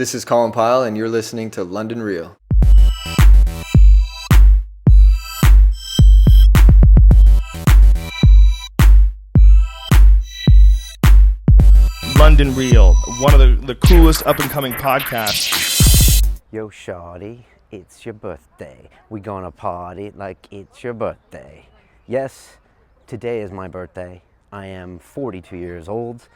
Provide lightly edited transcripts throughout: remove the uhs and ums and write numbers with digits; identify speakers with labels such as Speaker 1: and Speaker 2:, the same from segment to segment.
Speaker 1: This is Colin Pyle, and you're listening to London Real.
Speaker 2: London Real, one of the coolest up-and-coming podcasts.
Speaker 3: Yo, shawty, it's your birthday. We gonna party like it's your birthday. Yes, today is my birthday. I am 42 years old.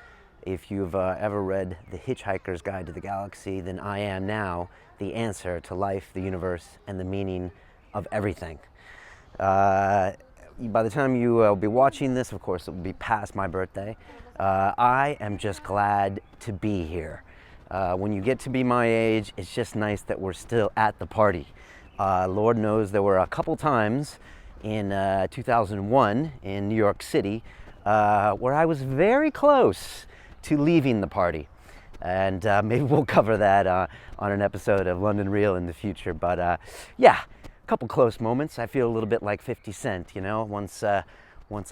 Speaker 3: If you've ever read The Hitchhiker's Guide to the Galaxy, then I am now the answer to life, the universe, and the meaning of everything. By the time you will be watching this, of course, it will be past my birthday. I am just glad to be here. When you get to be my age, it's just nice that we're still at the party. Lord knows there were a couple times in 2001 in New York City where I was very close to leaving the party. And maybe we'll cover that on an episode of London Real in the future. But yeah, a couple close moments. I feel a little bit like 50 Cent, you know, once I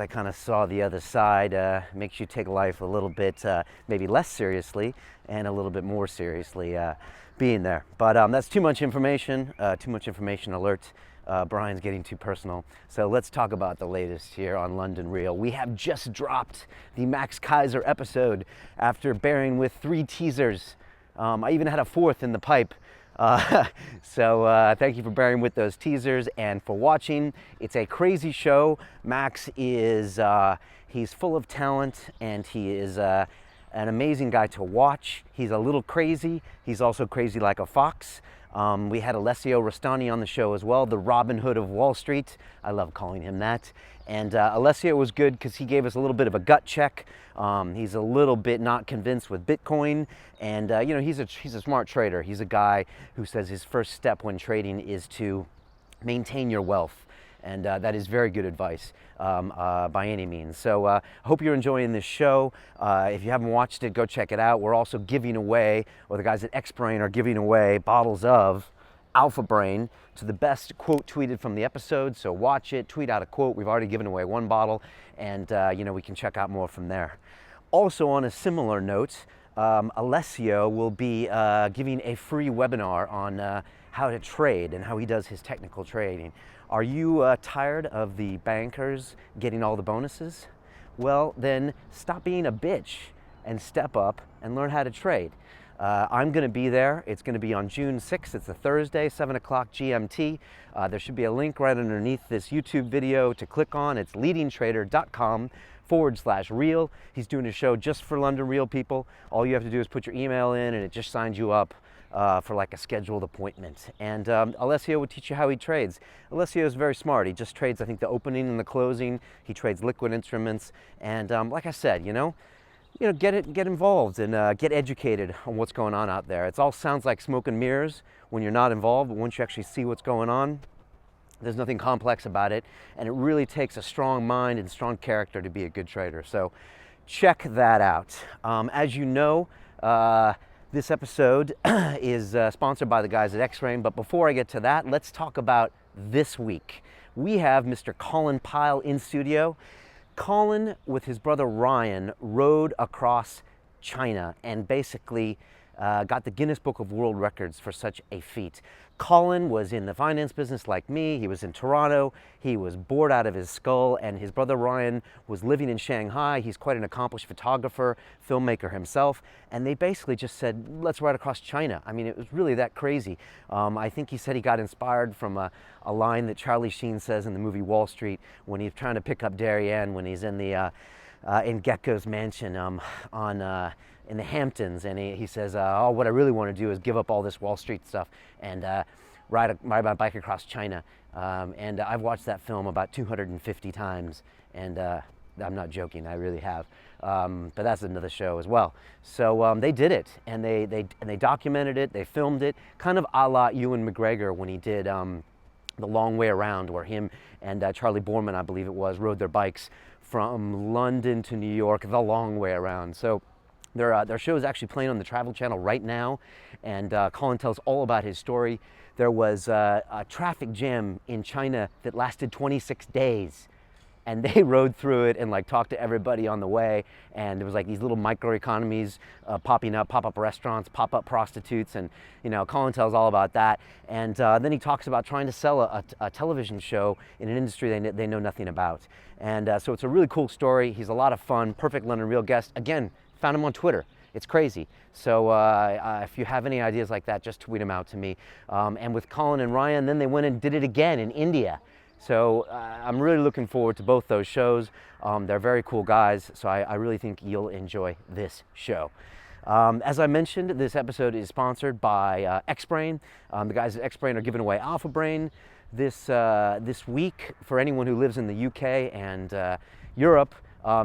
Speaker 3: kind of saw the other side. Makes you take life a little bit maybe less seriously and a little bit more seriously being there. But that's too much information alert. Brian's getting too personal. So let's talk about the latest here on London Real. We have just dropped the Max Kaiser episode after bearing with 3 teasers. I even had a 4th in the pipe. So thank you for bearing with those teasers and for watching. It's a crazy show. Max is, he's full of talent, and he is an amazing guy to watch. He's a little crazy. He's also crazy like a fox. We had Alessio Rastani on the show as well, the Robin Hood of Wall Street. I love calling him that. And Alessio was good because he gave us a little bit of a gut check. He's a little bit not convinced with Bitcoin. And, you know, he's a smart trader. He's a guy who says his first step when trading is to maintain your wealth. And that is very good advice by any means. So I hope you're enjoying this show. If you haven't watched it, go check it out. We're also giving away, or the guys at X-Brain are giving away, bottles of Alpha Brain to the best quote tweeted from the episode. So watch it, tweet out a quote. We've already given away 1 bottle, and you know, we can check out more from there. Also, on a similar note, Alessio will be giving a free webinar on how to trade and how he does his technical trading. Are you tired of the bankers getting all the bonuses? Well, then stop being a bitch and step up and learn how to trade. I'm going to be there. It's going to be on June 6th. It's a Thursday, 7 o'clock GMT. There should be a link right underneath this YouTube video to click on. It's leadingtrader.com/real. He's doing a show just for London Real people. All you have to do is put your email in, and it just signs you up for like a scheduled appointment. And Alessio will teach you how he trades. Alessio is very smart. He just trades, I think, the opening and the closing. He trades liquid instruments. And like I said, you know, get involved and get educated on what's going on out there. It all sounds like smoke and mirrors when you're not involved, but once you actually see what's going on, there's nothing complex about it. And it really takes a strong mind and strong character to be a good trader. So check that out. As you know, this episode is sponsored by the guys at X-Brain, but before I get to that, let's talk about this week. We have Mr. Colin Pyle in studio. Colin, with his brother Ryan, rode across China and basically got the Guinness Book of World Records for such a feat. Colin was in the finance business like me. He was in Toronto. He was bored out of his skull, and his brother Ryan was living in Shanghai. He's quite an accomplished photographer, filmmaker himself, and they basically just said, let's ride across China. I mean, it was really that crazy. I think he said he got inspired from a line that Charlie Sheen says in the movie Wall Street when he's trying to pick up Darien when he's in the in Gecko's mansion in the Hamptons, and he says, oh, what I really want to do is give up all this Wall Street stuff and ride my bike across China. And I've watched that film about 250 times, and I'm not joking, I really have. But that's another show as well. So they did it, and they documented it, they filmed it, kind of a la Ewan McGregor when he did The Long Way Around, where him and Charlie Boorman, I believe it was, rode their bikes from London to New York the long way around. So their show is actually playing on the Travel Channel right now, and Colin tells all about his story. There was a traffic jam in China that lasted 26 days. and they rode through it and like talked to everybody on the way. And there was like these little microeconomies popping up, pop-up restaurants, pop-up prostitutes, and Colin tells all about that. And then he talks about trying to sell a television show in an industry they know nothing about. And so it's a really cool story. He's a lot of fun, perfect London Real guest. Again, found him on Twitter. It's crazy. So if you have any ideas like that, just tweet them out to me. And with Colin and Ryan, then they went and did it again in India. So I'm really looking forward to both those shows. They're very cool guys, so I really think you'll enjoy this show. As I mentioned, this episode is sponsored by X-Brain. The guys at X-Brain are giving away Alpha Brain this week for anyone who lives in the UK and Europe.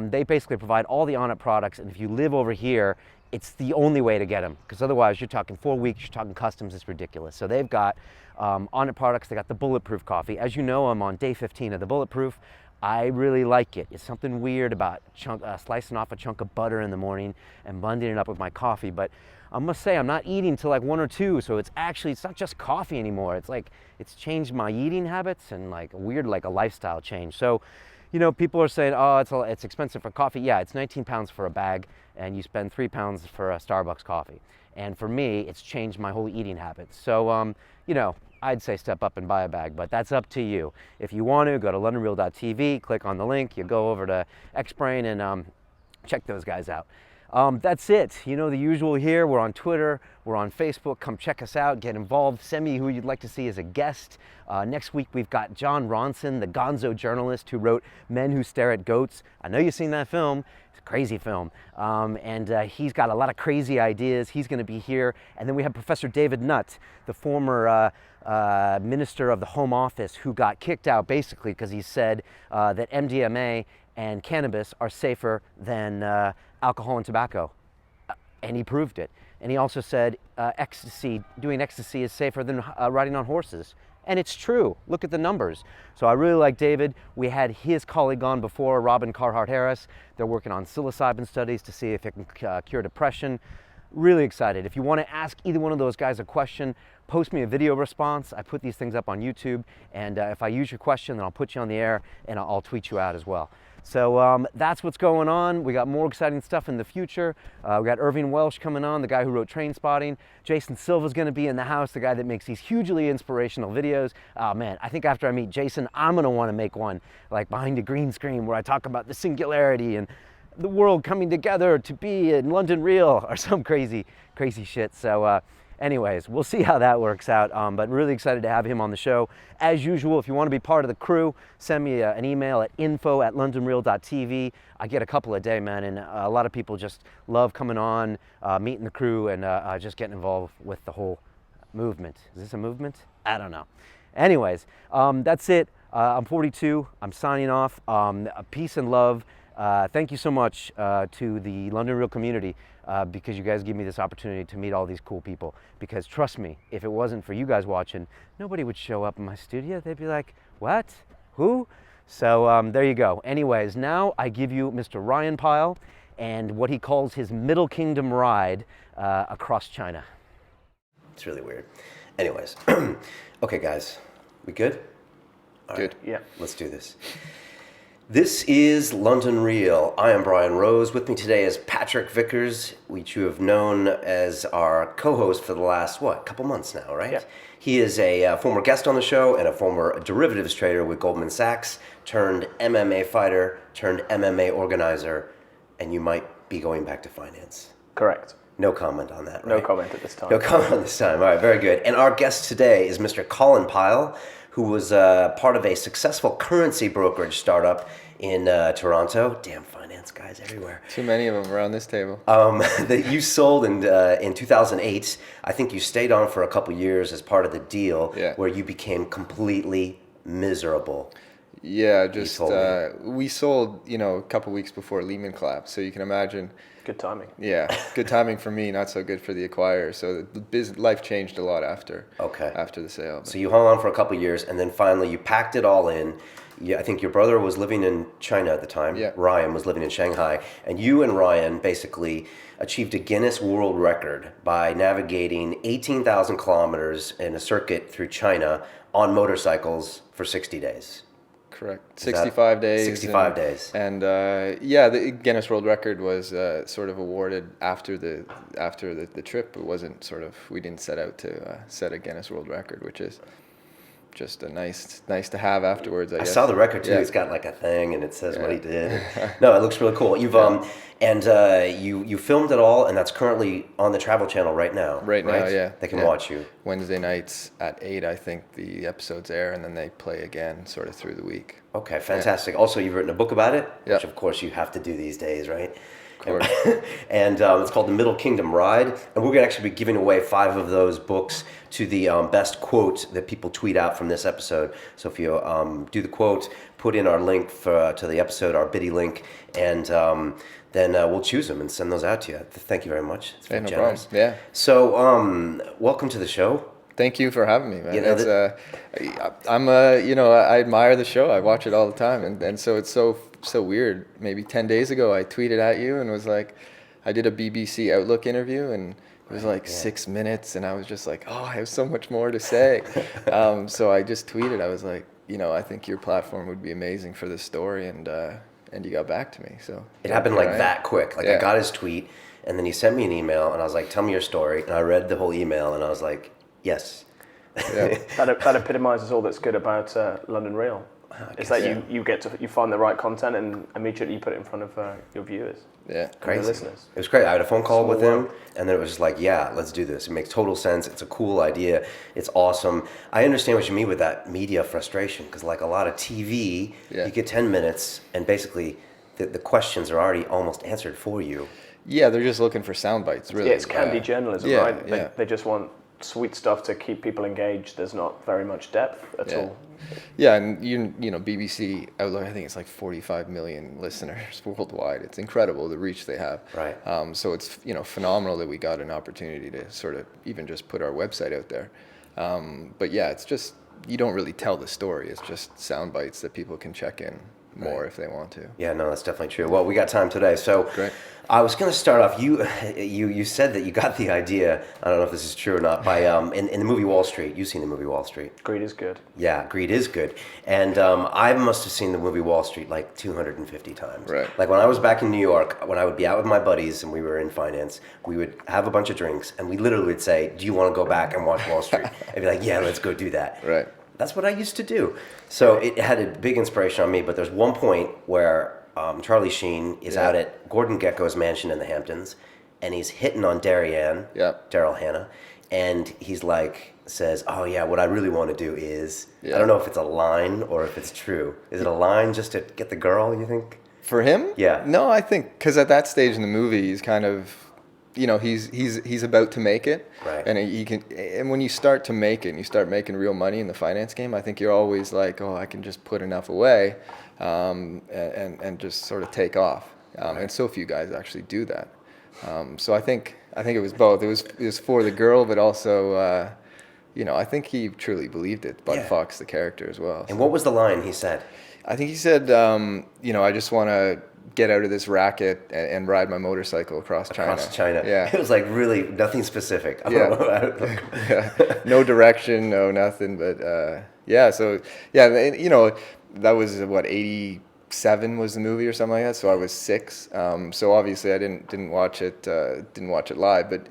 Speaker 3: They basically provide all the Onnit products, and if you live over here, it's the only way to get them, because otherwise you're talking 4 weeks, you're talking customs, it's ridiculous. So they've got Onnit products. They got the Bulletproof coffee. As you know, I'm on day 15 of the Bulletproof. I really like it. It's something weird about slicing off a chunk of butter in the morning and blending it up with my coffee, but I must say I'm not eating till like 1 or 2, so it's not just coffee anymore. It's changed my eating habits and like a lifestyle change. So people are saying, oh, it's expensive for coffee. Yeah, it's 19 pounds for a bag, and you spend 3 pounds for a Starbucks coffee. And for me, it's changed my whole eating habits. So, I'd say step up and buy a bag, but that's up to you. If you want to, go to londonreal.tv, click on the link, you go over to X-Brain and check those guys out. That's it. The usual here. We're on Twitter. We're on Facebook. Come check us out. Get involved. Send me who you'd like to see as a guest. Next week, we've got John Ronson, the gonzo journalist who wrote Men Who Stare at Goats. I know you've seen that film. It's a crazy film. And he's got a lot of crazy ideas. He's going to be here. And then we have Professor David Nutt, the former minister of the Home Office, who got kicked out basically because he said that MDMA and cannabis are safer than alcohol and tobacco, and he proved it. And he also said doing ecstasy is safer than riding on horses. And it's true. Look at the numbers. So I really like David. We had his colleague on before, Robin Carhart-Harris. They're working on psilocybin studies to see if it can cure depression. Really excited. If you want to ask either one of those guys a question, post me a video response. I put these things up on YouTube, and if I use your question, then I'll put you on the air and I'll tweet you out as well. So that's what's going on. We got more exciting stuff in the future. We got Irving Welsh coming on, the guy who wrote Train Spotting. Jason Silva's going to be in the house, the guy that makes these hugely inspirational videos. Oh man, I think after I meet Jason, I'm going to want to make one like behind a green screen where I talk about the singularity and the world coming together to be in London Real or some crazy shit. So anyways, we'll see how that works out, but really excited to have him on the show. As usual, if you want to be part of the crew, send me an email at info@londonreal.tv. I get a couple a day, man, and a lot of people just love coming on, meeting the crew, and just getting involved with the whole movement. Is this a movement? I don't know. Anyways, that's it. I'm 42. I'm signing off. Peace and love. Thank you so much to the London Real community because you guys give me this opportunity to meet all these cool people. Because trust me, if it wasn't for you guys watching, nobody would show up in my studio. They'd be like, what? Who? So there you go. Anyways, now I give you Mr. Ryan Pyle and what he calls his Middle Kingdom ride across China.
Speaker 4: It's really weird. Anyways, okay guys, we good? All
Speaker 1: Good.
Speaker 4: Right,
Speaker 2: Yeah.
Speaker 4: let's do this. This is London Real. I am Brian Rose. With me today is Patrick Vickers, which you have known as our co-host for the last, couple months now, right?
Speaker 2: Yeah.
Speaker 4: He is a former guest on the show and a former derivatives trader with Goldman Sachs, turned MMA fighter, turned MMA organizer, and you might be going back to finance.
Speaker 2: Correct.
Speaker 4: No comment on that, right?
Speaker 2: No comment at this time.
Speaker 4: No comment on this time. All right, very good. And our guest today is Mr. Colin Pyle, who was part of a successful currency brokerage startup in Toronto. Damn finance guys everywhere.
Speaker 1: Too many of them around this table.
Speaker 4: That you sold in 2008. I think you stayed on for a couple years as part of the deal,
Speaker 1: Yeah.
Speaker 4: where you became completely miserable.
Speaker 1: Yeah, just
Speaker 4: told me.
Speaker 1: we sold, a couple weeks before Lehman collapsed. So you can imagine.
Speaker 2: Good timing.
Speaker 1: Yeah, good timing for me, not so good for the acquirer. So the life changed a lot after the sale.
Speaker 4: So you hung on for a couple years, and then finally you packed it all in. I think your brother was living in China at the time.
Speaker 1: Yeah.
Speaker 4: Ryan was living in Shanghai. And you and Ryan basically achieved a Guinness World Record by navigating 18,000 kilometers in a circuit through China on motorcycles for 60 days.
Speaker 1: correct. 65 days.
Speaker 4: 65 days.
Speaker 1: And the Guinness World Record was sort of awarded after the trip. It wasn't we didn't set out to set a Guinness World Record, which is just a nice to have afterwards. I guess.
Speaker 4: Saw the record too. Yeah. It's got like a thing, and it says what he did. No, it looks really cool. You've you filmed it all, and that's currently on the Travel Channel right now.
Speaker 1: Right now, yeah.
Speaker 4: They can watch you
Speaker 1: Wednesday nights at 8. I think the episodes air, and then they play again sort of through the week.
Speaker 4: Okay, fantastic. Yeah. Also, you've written a book about it, which of course you have to do these days, right?
Speaker 1: Of course.
Speaker 4: And it's called The Middle Kingdom Ride, and we're going to actually be giving away 5 of those books to the best quote that people tweet out from this episode. So if you do the quote, put in our link to the episode, our Biddy link, and then we'll choose them and send those out to you. Thank you very much. It's very generous.
Speaker 1: Problem. Yeah.
Speaker 4: So welcome to the show.
Speaker 1: Thank you for having me, man. I admire the show. I watch it all the time, and so it's so weird. Maybe 10 days ago, I tweeted at you and was like, I did a BBC Outlook interview, and it was like 6 minutes, and I was just like, oh, I have so much more to say. So I just tweeted. I was like, I think your platform would be amazing for this story, and you got back to me. So
Speaker 4: it happened like that quick. Like I got his tweet, and then he sent me an email, and I was like, tell me your story. And I read the whole email, and I was like, yes.
Speaker 5: Yeah. that epitomizes all that's good about London Real. It's that you find the right content and immediately you put it in front of your viewers.
Speaker 1: Yeah,
Speaker 4: crazy.
Speaker 5: Listeners.
Speaker 4: It was great. I had a phone call with him, and then it was just like, yeah, let's do this. It makes total sense. It's a cool idea. It's awesome. I understand what you mean with that media frustration, because like a lot of TV, you get 10 minutes, and basically the questions are already almost answered for you.
Speaker 1: Yeah, they're just looking for sound bites, really.
Speaker 5: Yeah, it's candy journalism, right? They just want sweet stuff to keep people engaged. There's not very much depth at all.
Speaker 1: Yeah, and BBC Outlook, I think it's like 45 million listeners worldwide. It's incredible the reach they have.
Speaker 4: Right.
Speaker 1: So it's phenomenal that we got an opportunity to sort of even just put our website out there. But yeah, it's just you don't really tell the story. It's just sound bites that people can check in more if they want to.
Speaker 4: Yeah, no, that's definitely true. Well, we got time today, so
Speaker 1: great.
Speaker 4: I was going to start off. You said that you got the idea. I don't know if this is true or not. By in the movie Wall Street. You've seen the movie Wall Street.
Speaker 5: Greed is good.
Speaker 4: Yeah, Greed is good. And I must have seen the movie Wall Street like 250 times.
Speaker 1: Right.
Speaker 4: Like when I was back in New York, when I would be out with my buddies and we were in finance, we would have a bunch of drinks and we literally would say, "Do you want to go back and watch Wall Street?" I'd be like, "Yeah, let's go do that."
Speaker 1: Right.
Speaker 4: That's what I used to do. So it had a big inspiration on me, but there's one point where Charlie Sheen is out at Gordon Gekko's mansion in the Hamptons, and he's hitting on Daryl Hannah, and he's like, says, "Oh yeah, what I really want to do is," I don't know if it's a line or if it's true. Is it a line just to get the girl, you think?
Speaker 1: For him?
Speaker 4: Yeah.
Speaker 1: No, I think, because at that stage in the movie, he's kind of, he's about to make it,
Speaker 4: right?
Speaker 1: And and when you start to make it, and you start making real money in the finance game, I think you're always like, oh, I can just put enough away, and just sort of take off. And so few guys actually do that. So I think it was both. It was for the girl, but also, I think he truly believed it. Bud Fox, the character, as well.
Speaker 4: And what was the line he said?
Speaker 1: I think he said, I just want to get out of this racket and ride my motorcycle across China.
Speaker 4: Across China.
Speaker 1: Yeah.
Speaker 4: It was like really nothing specific.
Speaker 1: No direction, no nothing. But so that was what, 87 was the movie or something like that. So I was 6. So obviously I didn't watch it live. But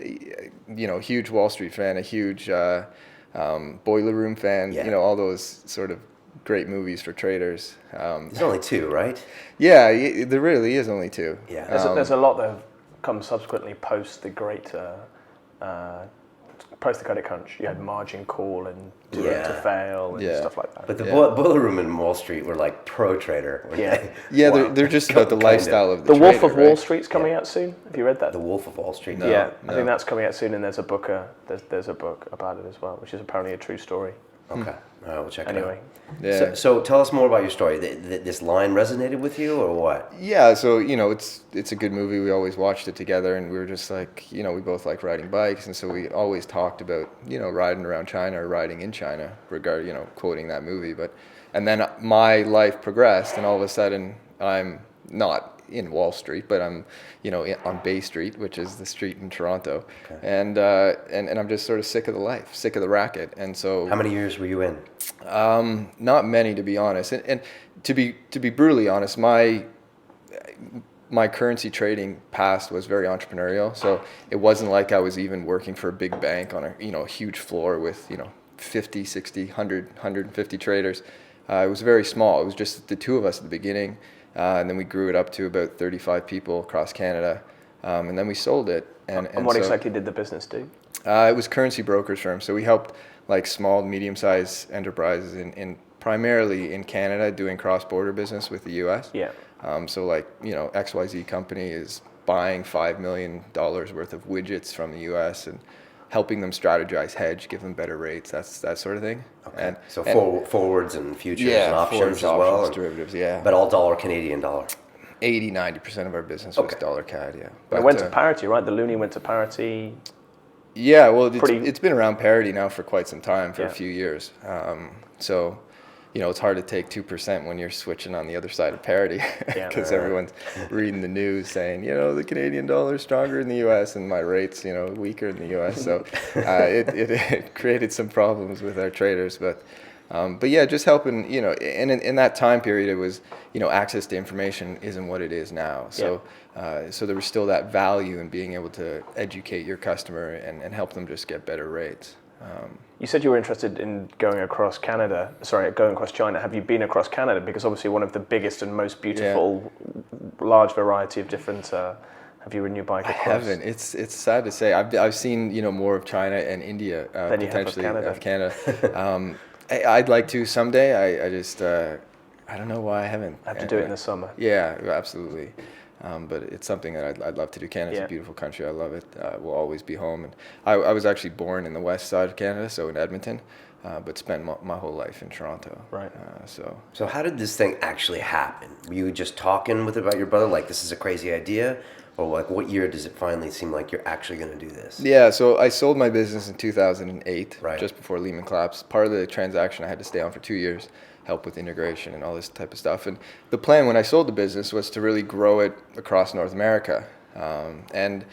Speaker 1: huge Wall Street fan, a huge Boiler Room fan. All those sort of great movies for traders.
Speaker 4: There's only 2, right?
Speaker 1: Yeah, there really is only 2.
Speaker 5: Yeah, there's a lot that have come subsequently post the great post the credit crunch. You had Margin Call and to Fail and stuff like that.
Speaker 4: But the Boiler Room and Wall Street were like pro trader.
Speaker 1: They're just about the lifestyle of
Speaker 5: the
Speaker 1: trader,
Speaker 5: Wolf of
Speaker 1: right?
Speaker 5: Wall Street's coming out soon. Have you read that?
Speaker 4: The Wolf of Wall Street.
Speaker 5: No. I think that's coming out soon, and there's a book. There's a book about it as well, which is apparently a true story.
Speaker 4: Okay. All right, we'll check it out.
Speaker 5: Anyway.
Speaker 1: Yeah.
Speaker 4: So tell us more about your story. This line resonated with you, or what?
Speaker 1: Yeah, so it's a good movie. We always watched it together, and we were just like, we both like riding bikes, and so we always talked about riding around China or riding in China, quoting that movie. And then my life progressed, and all of a sudden I'm not in Wall Street, but I'm on Bay Street, which is the street in Toronto, and I'm just sort of sick of the life, sick of the racket, and so.
Speaker 4: How many years were you in?
Speaker 1: Not many, to be honest. And to be brutally honest, my currency trading past was very entrepreneurial. So it wasn't like I was even working for a big bank on a huge floor with 50, 60, 100, 150 traders. It was very small. It was just the two of us at the beginning, and then we grew it up to about 35 people across Canada, and then we sold it.
Speaker 5: And what exactly did the business do?
Speaker 1: It was currency brokerage firm. So we helped like small, medium-sized enterprises in primarily in Canada doing cross-border business with the U.S.
Speaker 5: Yeah.
Speaker 1: So like XYZ company is buying $5 million worth of widgets from the U.S. and helping them strategize, hedge, give them better rates, that sort of thing.
Speaker 4: Okay. So forwards and futures and options
Speaker 1: forwards,
Speaker 4: as well.
Speaker 1: Options, derivatives, yeah.
Speaker 4: But all dollar, Canadian dollar.
Speaker 1: 80-90% of our business was dollar CAD, yeah.
Speaker 5: But it went to parity, right? The loonie went to parity.
Speaker 1: Yeah, well, it's been around parity now for quite some time, for a few years. So, it's hard to take 2% when you're switching on the other side of parity, because everyone's reading the news saying, the Canadian dollar is stronger in the U.S. and my rates, weaker in the U.S. So it created some problems with our traders, but yeah, just helping, and in that time period, it was, access to information isn't what it is now. So, so there was still that value in being able to educate your customer and help them just get better rates.
Speaker 5: You said you were interested in going across China. Have you been across Canada? Because obviously one of the biggest and most beautiful, large variety of different. Have you ridden your bike across?
Speaker 1: I haven't. It's sad to say. I've seen more of China and India
Speaker 5: than
Speaker 1: potentially
Speaker 5: you have
Speaker 1: of Canada. I'd like to someday. I just I don't know why I haven't.
Speaker 5: I have to do it in the summer.
Speaker 1: Yeah, absolutely. But it's something that I'd love to do. Canada's a beautiful country. I love it. We'll always be home. And I was actually born in the west side of Canada, so in Edmonton, but spent my whole life in Toronto.
Speaker 5: Right.
Speaker 4: So how did this thing actually happen? Were you just talking about your brother, like this is a crazy idea? Or like what year does it finally seem like you're actually going to do this?
Speaker 1: Yeah, so I sold my business in 2008,
Speaker 4: right,
Speaker 1: just before Lehman collapsed. Part of the transaction I had to stay on for 2 years, help with integration and all this type of stuff. And the plan when I sold the business was to really grow it across North America. And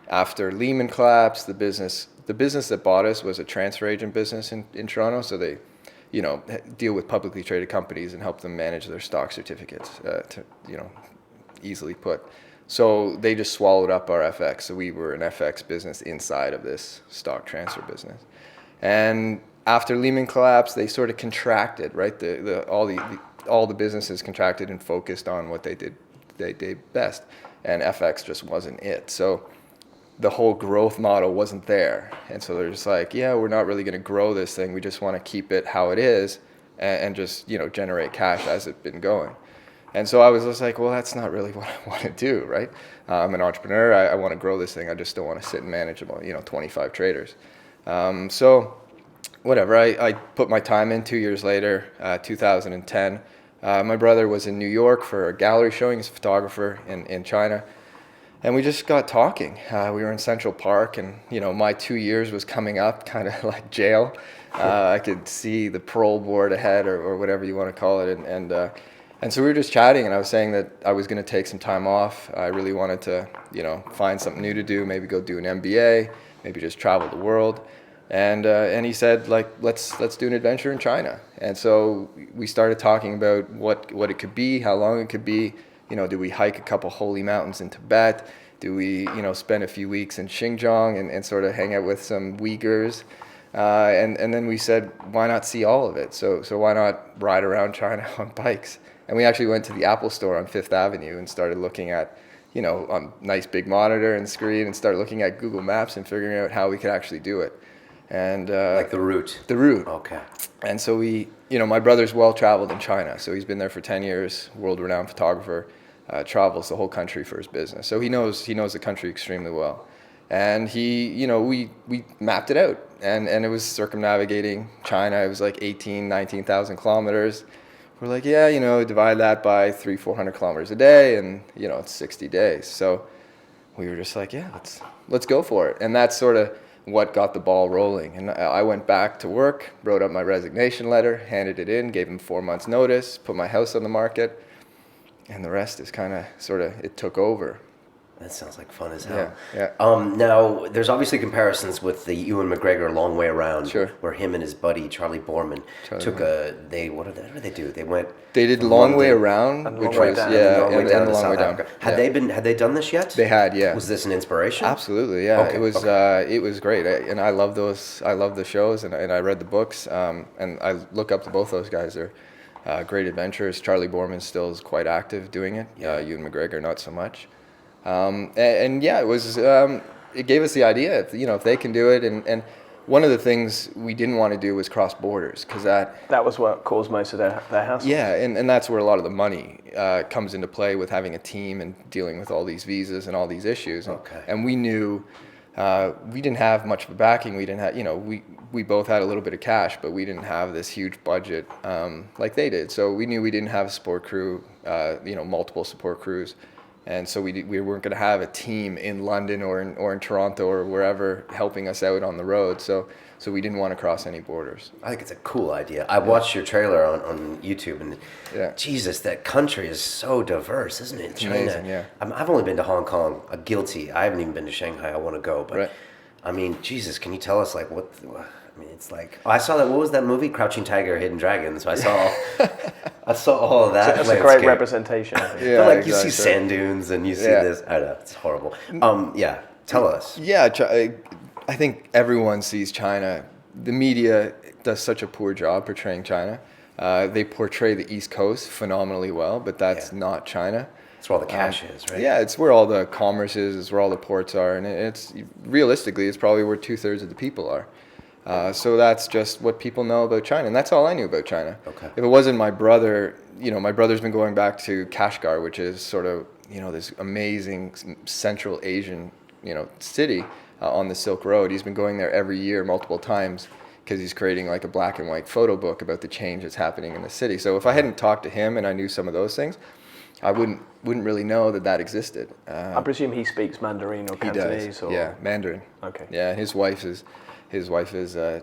Speaker 1: after Lehman collapsed, the business that bought us was a transfer agent business in Toronto. So they, deal with publicly traded companies and help them manage their stock certificates, easily put. So they just swallowed up our FX. So we were an FX business inside of this stock transfer business. And after Lehman collapsed, they sort of contracted, right? All the businesses contracted and focused on what they did best, and FX just wasn't it. So the whole growth model wasn't there, and so they're just like, yeah, we're not really going to grow this thing. We just want to keep it how it is, and just generate cash as it's been going. And so I was just like, well, that's not really what I want to do, right? I'm an entrepreneur. I want to grow this thing. I just don't want to sit and manage about 25 traders. So whatever, I put my time in. 2 years later, 2010, my brother was in New York for a gallery showing. He's a photographer in China. And we just got talking. We were in Central Park, and my 2 years was coming up, kind of like jail. I could see the parole board ahead, or whatever you want to call it. And so we were just chatting, and I was saying that I was going to take some time off. I really wanted to, find something new to do, maybe go do an MBA, maybe just travel the world. And he said, like, let's do an adventure in China. And so we started talking about what it could be, how long it could be. Do we hike a couple holy mountains in Tibet? Do we, spend a few weeks in Xinjiang and sort of hang out with some Uyghurs? And then we said, why not see all of it? So why not ride around China on bikes? And we actually went to the Apple store on Fifth Avenue and started looking at, on nice big monitor and screen, and started looking at Google Maps and figuring out how we could actually do it. And
Speaker 4: like the route.
Speaker 1: The route.
Speaker 4: Okay.
Speaker 1: And so we, my brother's well traveled in China, so he's been there for 10 years, world-renowned photographer, travels the whole country for his business. So he knows the country extremely well. And he, we mapped it out, and it was circumnavigating China. It was like 19,000 kilometers. We're like, yeah, divide that by 300-400 kilometers a day, and it's 60 days. So we were just like, yeah, let's go for it. And that's sort of what got the ball rolling. And I went back to work, wrote up my resignation letter, handed it in, gave him 4 months notice, put my house on the market, and the rest is kind of it took over.
Speaker 4: That sounds like fun as hell.
Speaker 1: Yeah.
Speaker 4: Now, there's obviously comparisons with the Ewan McGregor Long Way Around,
Speaker 1: Sure.
Speaker 4: where him and his buddy Charlie Boorman what did they do?
Speaker 1: They did
Speaker 4: from
Speaker 1: Long Way
Speaker 4: London
Speaker 1: Around,
Speaker 5: and
Speaker 1: which
Speaker 5: Long Way
Speaker 1: was
Speaker 5: Down.
Speaker 1: and
Speaker 4: down
Speaker 1: the
Speaker 4: to
Speaker 1: Long Way
Speaker 4: South
Speaker 1: Down.
Speaker 4: Africa. Had they done this yet?
Speaker 1: They had, yeah.
Speaker 4: Was this an inspiration?
Speaker 1: Absolutely, yeah.
Speaker 4: Okay,
Speaker 1: It was great, and I love those. I love the shows, and I read the books, and I look up to both those guys. They're great adventurers. Charlie Boorman still is quite active doing it. Ewan McGregor not so much. And yeah, it was. It gave us the idea, if they can do it, and one of the things we didn't want to do was cross borders, because
Speaker 5: that was what caused most of their hassle.
Speaker 1: Yeah, and that's where a lot of the money comes into play with having a team and dealing with all these visas and all these issues. And we knew we didn't have much of a backing. We didn't have, we both had a little bit of cash, but we didn't have this huge budget like they did. So we knew we didn't have a support crew, multiple support crews. And so we weren't going to have a team in London or in Toronto or wherever helping us out on the road. So we didn't want to cross any borders.
Speaker 4: I think it's a cool idea. I watched your trailer on YouTube, and Jesus, that country is so diverse, isn't it? China.
Speaker 1: Amazing, yeah.
Speaker 4: I've only been to Hong Kong. Guilty. I haven't even been to Shanghai. I want to go, but
Speaker 1: Right.
Speaker 4: I mean, Jesus, can you tell us what? I mean, it's like I saw that. What was that movie? Crouching Tiger, Hidden Dragon. So I saw all of that.
Speaker 5: That's a great representation. I think.
Speaker 1: Yeah,
Speaker 4: But like
Speaker 1: exactly.
Speaker 4: you see sand dunes and you see this. I don't know. It's horrible. Tell us.
Speaker 1: Yeah, I think everyone sees China. The media does such a poor job portraying China. They portray the East Coast phenomenally well, but that's not China.
Speaker 4: That's where all the cash is, right?
Speaker 1: Yeah, it's where all the commerce is. It's where all the ports are, and it's realistically, it's probably where 2/3 of the people are. So that's just what people know about China, and that's all I knew about China.
Speaker 4: Okay.
Speaker 1: If it wasn't my brother, my brother's been going back to Kashgar, which is sort of, this amazing Central Asian, city on the Silk Road. He's been going there every year, multiple times, because he's creating like a black and white photo book about the change that's happening in the city. So if I hadn't talked to him and I knew some of those things, I wouldn't really know that existed.
Speaker 5: I presume he speaks Mandarin or Cantonese.
Speaker 1: He does.
Speaker 5: Or...
Speaker 1: Yeah, Mandarin.
Speaker 5: Okay.
Speaker 1: Yeah, his wife is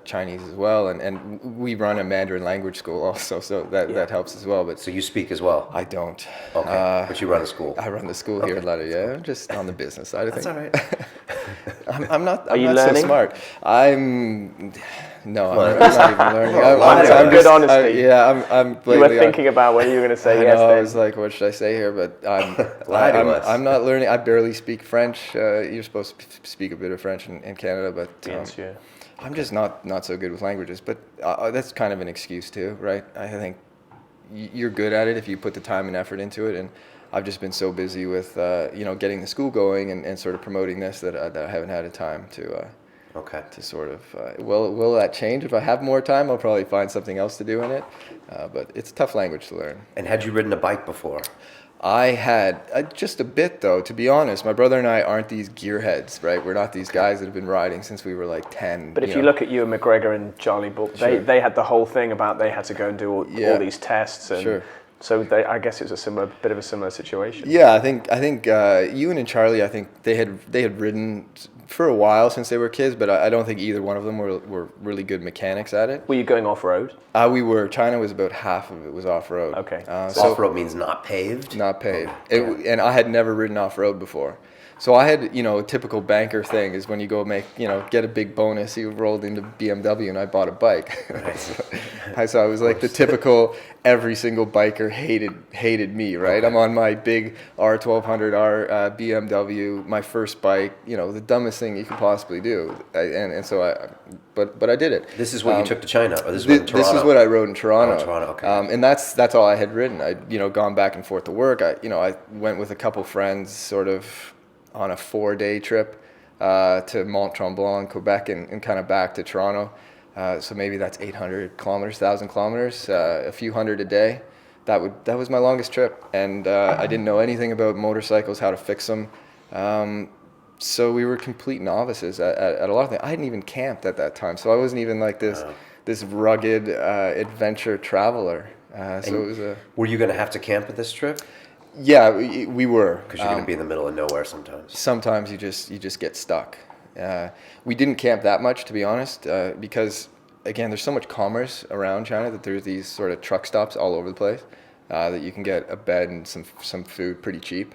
Speaker 1: Chinese as well, and we run a Mandarin language school also, so that helps as well. But
Speaker 4: So you speak as well?
Speaker 1: I don't.
Speaker 4: Okay, but you run a school.
Speaker 1: I run the school here in Lauderdale. Yeah, I'm just on the business side of
Speaker 4: That's
Speaker 1: things.
Speaker 4: all right.
Speaker 1: I'm not
Speaker 5: you
Speaker 1: so
Speaker 5: learning?
Speaker 1: smart. I'm not even learning. I'm
Speaker 5: Good honesty.
Speaker 1: I'm
Speaker 5: You were thinking about whether you were going to say yes.
Speaker 1: I
Speaker 5: Then.
Speaker 1: was like, what should I say here? But
Speaker 4: Lie to us.
Speaker 1: I'm not learning. I barely speak French. You're supposed to speak a bit of French in Canada, but
Speaker 5: Bien sûr.
Speaker 1: I'm just not so good with languages. But that's kind of an excuse too, right? I think you're good at it if you put the time and effort into it. And I've just been so busy with getting the school going and sort of promoting this that I haven't had a time to sort of will that change? If I have more time, I'll probably find something else to do in it. But it's a tough language to learn.
Speaker 4: And had you ridden a bike before?
Speaker 1: I had just a bit, though, to be honest. My brother and I aren't these gearheads, right? We're not these guys that have been riding since we were like 10.
Speaker 5: But if you look at Ewan McGregor and Charlie Boorman, they had the whole thing about they had to go and do all these tests. And so I guess it was a bit of a similar situation.
Speaker 1: Yeah, I think Ewan and Charlie, I think they had ridden for a while since they were kids, but I don't think either one of them were really good mechanics at it.
Speaker 5: Were you going off-road?
Speaker 1: We were. China was about half of it was off-road.
Speaker 5: Okay.
Speaker 4: So off-road means not paved?
Speaker 1: Not paved. And I had never ridden off-road before. So I had, a typical banker thing is when you go get a big bonus, you rolled into BMW and I bought a bike. So I was like the typical, every single biker hated me, right? Okay. I'm on my big R1200R BMW, my first bike, the dumbest thing you could possibly do. But I did it.
Speaker 4: This is what you took to China, or this is Toronto?
Speaker 1: This is what I rode in Toronto.
Speaker 4: Oh, Toronto, okay.
Speaker 1: And that's all I had ridden. I'd, gone back and forth to work. I went with a couple friends sort of on a 4-day trip to Mont-Tremblant, Quebec, and kind of back to Toronto. So maybe that's 800 kilometers, 1,000 kilometers, a few hundred a day. That was my longest trip, and I didn't know anything about motorcycles, how to fix them. So we were complete novices at a lot of things. I hadn't even camped at that time, so I wasn't even like this rugged adventure traveler. So it was
Speaker 4: Were you going to have to camp at this trip?
Speaker 1: Yeah, we were.
Speaker 4: Because you're going to be in the middle of nowhere sometimes.
Speaker 1: Sometimes you just get stuck. We didn't camp that much, to be honest, because, again, there's so much commerce around China that there's these sort of truck stops all over the place that you can get a bed and some food pretty cheap.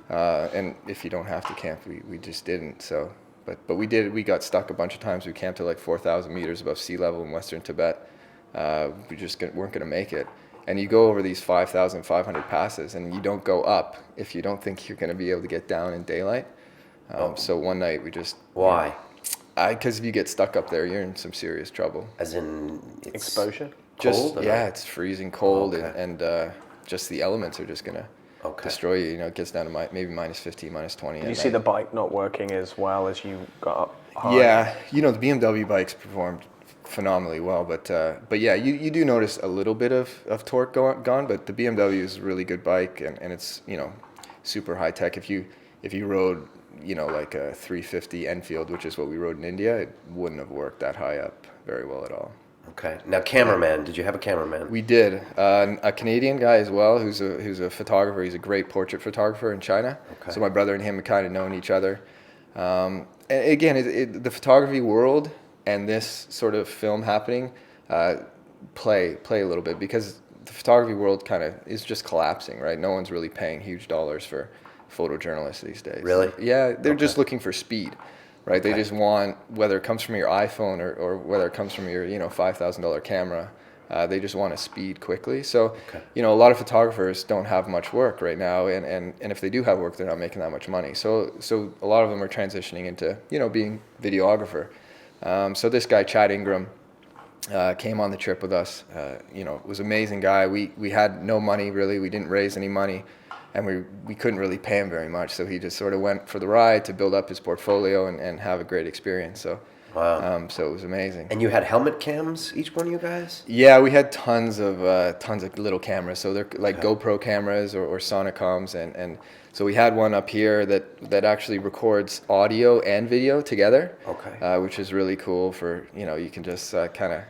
Speaker 1: And if you don't have to camp, we just didn't. So, but we did. We got stuck a bunch of times. We camped at like 4,000 meters above sea level in Western Tibet. We just weren't going to make it. And you go over these 5,500 passes, and you don't go up if you don't think you're going to be able to get down in daylight. So one night we just...
Speaker 4: Why?
Speaker 1: Because if you get stuck up there, you're in some serious trouble.
Speaker 4: As in it's
Speaker 5: Exposure?
Speaker 1: Just
Speaker 4: cold?
Speaker 1: yeah, it's freezing cold,
Speaker 4: Okay.
Speaker 1: and just the elements are just going to destroy you. You know, it gets down to maybe minus 15, minus 20.
Speaker 5: Did you see the bike not working as well as you got up high?
Speaker 1: Yeah, you know, the BMW bikes performed phenomenally well, but yeah, you do notice a little bit of torque gone, but the BMW is a really good bike, and it's, you know, super high tech. If you rode, you know, like a 350 Enfield, which is what we rode in India, it wouldn't have worked that high up very well at all.
Speaker 4: Okay. Now, cameraman. Did you have a cameraman?
Speaker 1: We did. A Canadian guy as well, who's a photographer. He's a great portrait photographer in China.
Speaker 4: Okay.
Speaker 1: So my brother and him had kind of known each other. And again, the photography world and this sort of film happening play a little bit, because the photography world kind of is just collapsing, right? No one's really paying huge dollars for photojournalists these days.
Speaker 4: Really?
Speaker 1: Yeah, they're just looking for speed. Right, they just want, whether it comes from your iPhone or whether it comes from your, you know, $5,000 camera, they just want to speed quickly. So, you know, a lot of photographers don't have much work right now, and if they do have work, they're not making that much money. So a lot of them are transitioning into, you know, being videographer. So this guy, Chad Ingram, came on the trip with us. You know, was an amazing guy. We had no money really. We didn't raise any money. And we couldn't really pay him very much, so he just sort of went for the ride to build up his portfolio and have a great experience. So,
Speaker 4: wow.
Speaker 1: So it was amazing.
Speaker 4: And you had helmet cams, each one of you guys?
Speaker 1: Yeah, we had tons of little cameras. So they're like GoPro cameras or Sonocoms, and so we had one up here that actually records audio and video together.
Speaker 4: Okay.
Speaker 1: Which is really cool for, you know, you can just kind of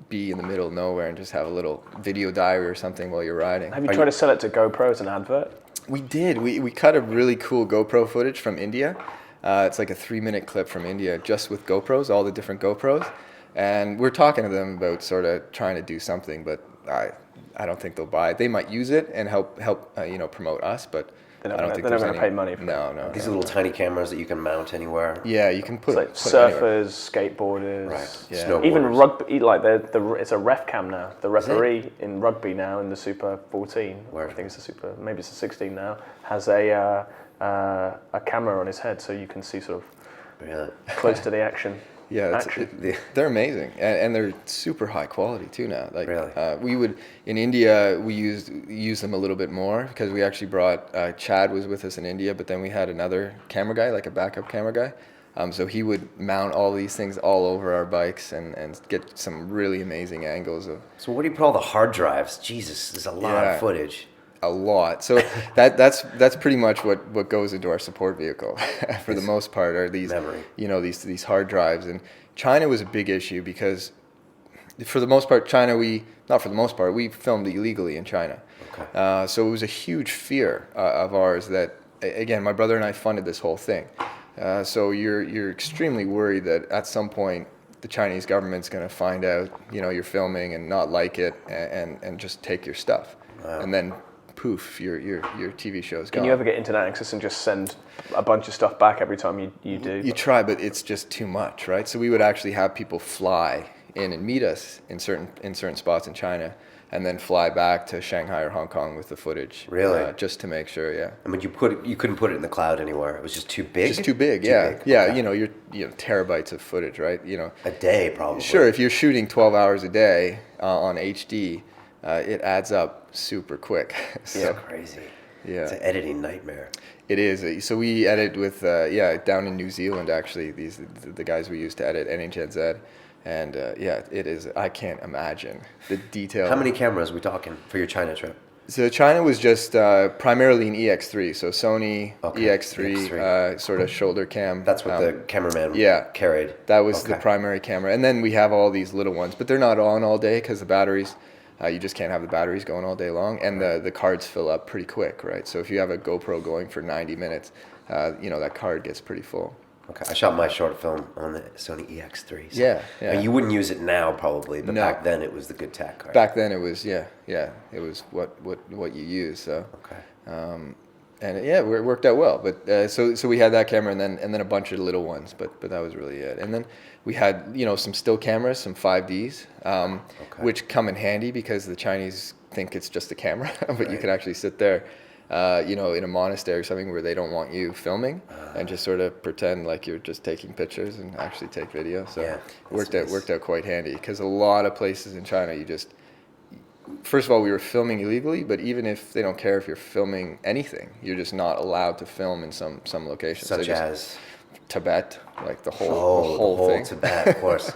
Speaker 1: be in the middle of nowhere and just have a little video diary or something while you're riding.
Speaker 5: Have you tried to sell it to GoPro as an advert?
Speaker 1: We did. We cut a really cool GoPro footage from India. It's like a 3-minute clip from India just with GoPros, all the different GoPros. And we're talking to them about sort of trying to do something, but I don't think they'll buy it. They might use it and help you know, promote us, but
Speaker 5: They're
Speaker 1: I don't think
Speaker 5: not
Speaker 1: there's
Speaker 5: going
Speaker 1: any...
Speaker 5: to pay money for it.
Speaker 1: No.
Speaker 4: These little tiny cameras that you can mount anywhere.
Speaker 1: Yeah, you can put,
Speaker 5: It's like
Speaker 1: put it anywhere.
Speaker 5: surfers, skateboarders,
Speaker 4: Right.
Speaker 1: Yeah.
Speaker 4: Snowboarders.
Speaker 5: even rugby. Like it's a ref cam now. The referee in rugby now in the Super 14,
Speaker 4: Where?
Speaker 5: I think it's the Super, maybe it's the 16 now, has a camera on his head, so you can see sort of
Speaker 4: Really?
Speaker 5: close to the action.
Speaker 1: Yeah,
Speaker 5: Action.
Speaker 1: they're amazing, and they're super high quality too now. Like,
Speaker 4: Really?
Speaker 1: We would in India, we use them a little bit more because we actually brought Chad was with us in India, but then we had another camera guy, like a backup camera guy. So he would mount all these things all over our bikes and get some really amazing angles of.
Speaker 4: So where do you put all the hard drives? Jesus, there's a lot of footage.
Speaker 1: A lot. So that's pretty much what goes into our support vehicle for the most part, are these
Speaker 4: memory.
Speaker 1: You know, these hard drives. And China was a big issue because for the most part we filmed illegally in China.
Speaker 4: Okay.
Speaker 1: So it was a huge fear of ours that, again, my brother and I funded this whole thing. So you're extremely worried that at some point the Chinese government's going to find out, you know, you're filming and not like it and just take your stuff.
Speaker 4: Wow.
Speaker 1: And then poof, your TV show's gone.
Speaker 5: Can you ever get internet access and just send a bunch of stuff back every time you do?
Speaker 1: You try, but it's just too much, right? So we would actually have people fly in and meet us in certain spots in China, and then fly back to Shanghai or Hong Kong with the footage.
Speaker 4: Really?
Speaker 1: Just to make sure, yeah.
Speaker 4: I mean, you couldn't put it in the cloud anywhere. It was just too big.
Speaker 1: Just too big, yeah. Yeah, you know, terabytes of footage, right? You know,
Speaker 4: a day probably.
Speaker 1: Sure, if you're shooting 12 hours a day on HD, it adds up super quick.
Speaker 4: So crazy.
Speaker 1: Yeah.
Speaker 4: It's an editing nightmare.
Speaker 1: It is. So we edit with, down in New Zealand, actually, the guys we use to edit, NHNZ. And it is, I can't imagine the detail.
Speaker 4: How many cameras are we talking for your China trip?
Speaker 1: So China was just primarily an EX3, so Sony EX3. Sort of shoulder cam.
Speaker 4: That's what the cameraman carried.
Speaker 1: That was the primary camera. And then we have all these little ones, but they're not on all day because the batteries, you just can't have the batteries going all day long. And the cards fill up pretty quick, right? So if you have a GoPro going for 90 minutes, that card gets pretty full.
Speaker 4: Okay, I shot my short film on the Sony EX3. So
Speaker 1: Yeah.
Speaker 4: You wouldn't use it now probably, but back then it was the good tech. Right?
Speaker 1: Back then it was, it was what you use. So,
Speaker 4: okay.
Speaker 1: And yeah, it worked out well. But so we had that camera, and then a bunch of little ones. But that was really it. And then we had some still cameras, some 5Ds, which come in handy because the Chinese think it's just a camera, but you can actually sit there, in a monastery or something where they don't want you filming, and just sort of pretend like you're just taking pictures and actually take video. So it worked out quite handy, because a lot of places in China first of all, we were filming illegally, but even if they don't care if you're filming anything, you're just not allowed to film in some locations.
Speaker 4: Such as
Speaker 1: Tibet, like the whole thing.
Speaker 4: Tibet, of course.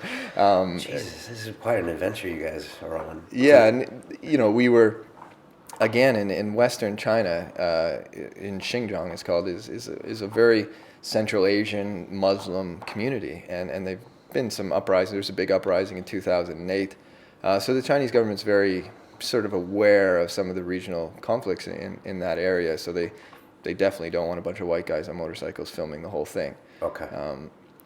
Speaker 4: Jesus, this is quite an adventure you guys are on.
Speaker 1: Yeah, and we were, again, in Western China, in Xinjiang, it's called, is a very Central Asian Muslim community, and they've been some uprisings. There was a big uprising in 2008. So the Chinese government's very sort of aware of some of the regional conflicts in that area. So they definitely don't want a bunch of white guys on motorcycles filming the whole thing.
Speaker 4: Okay.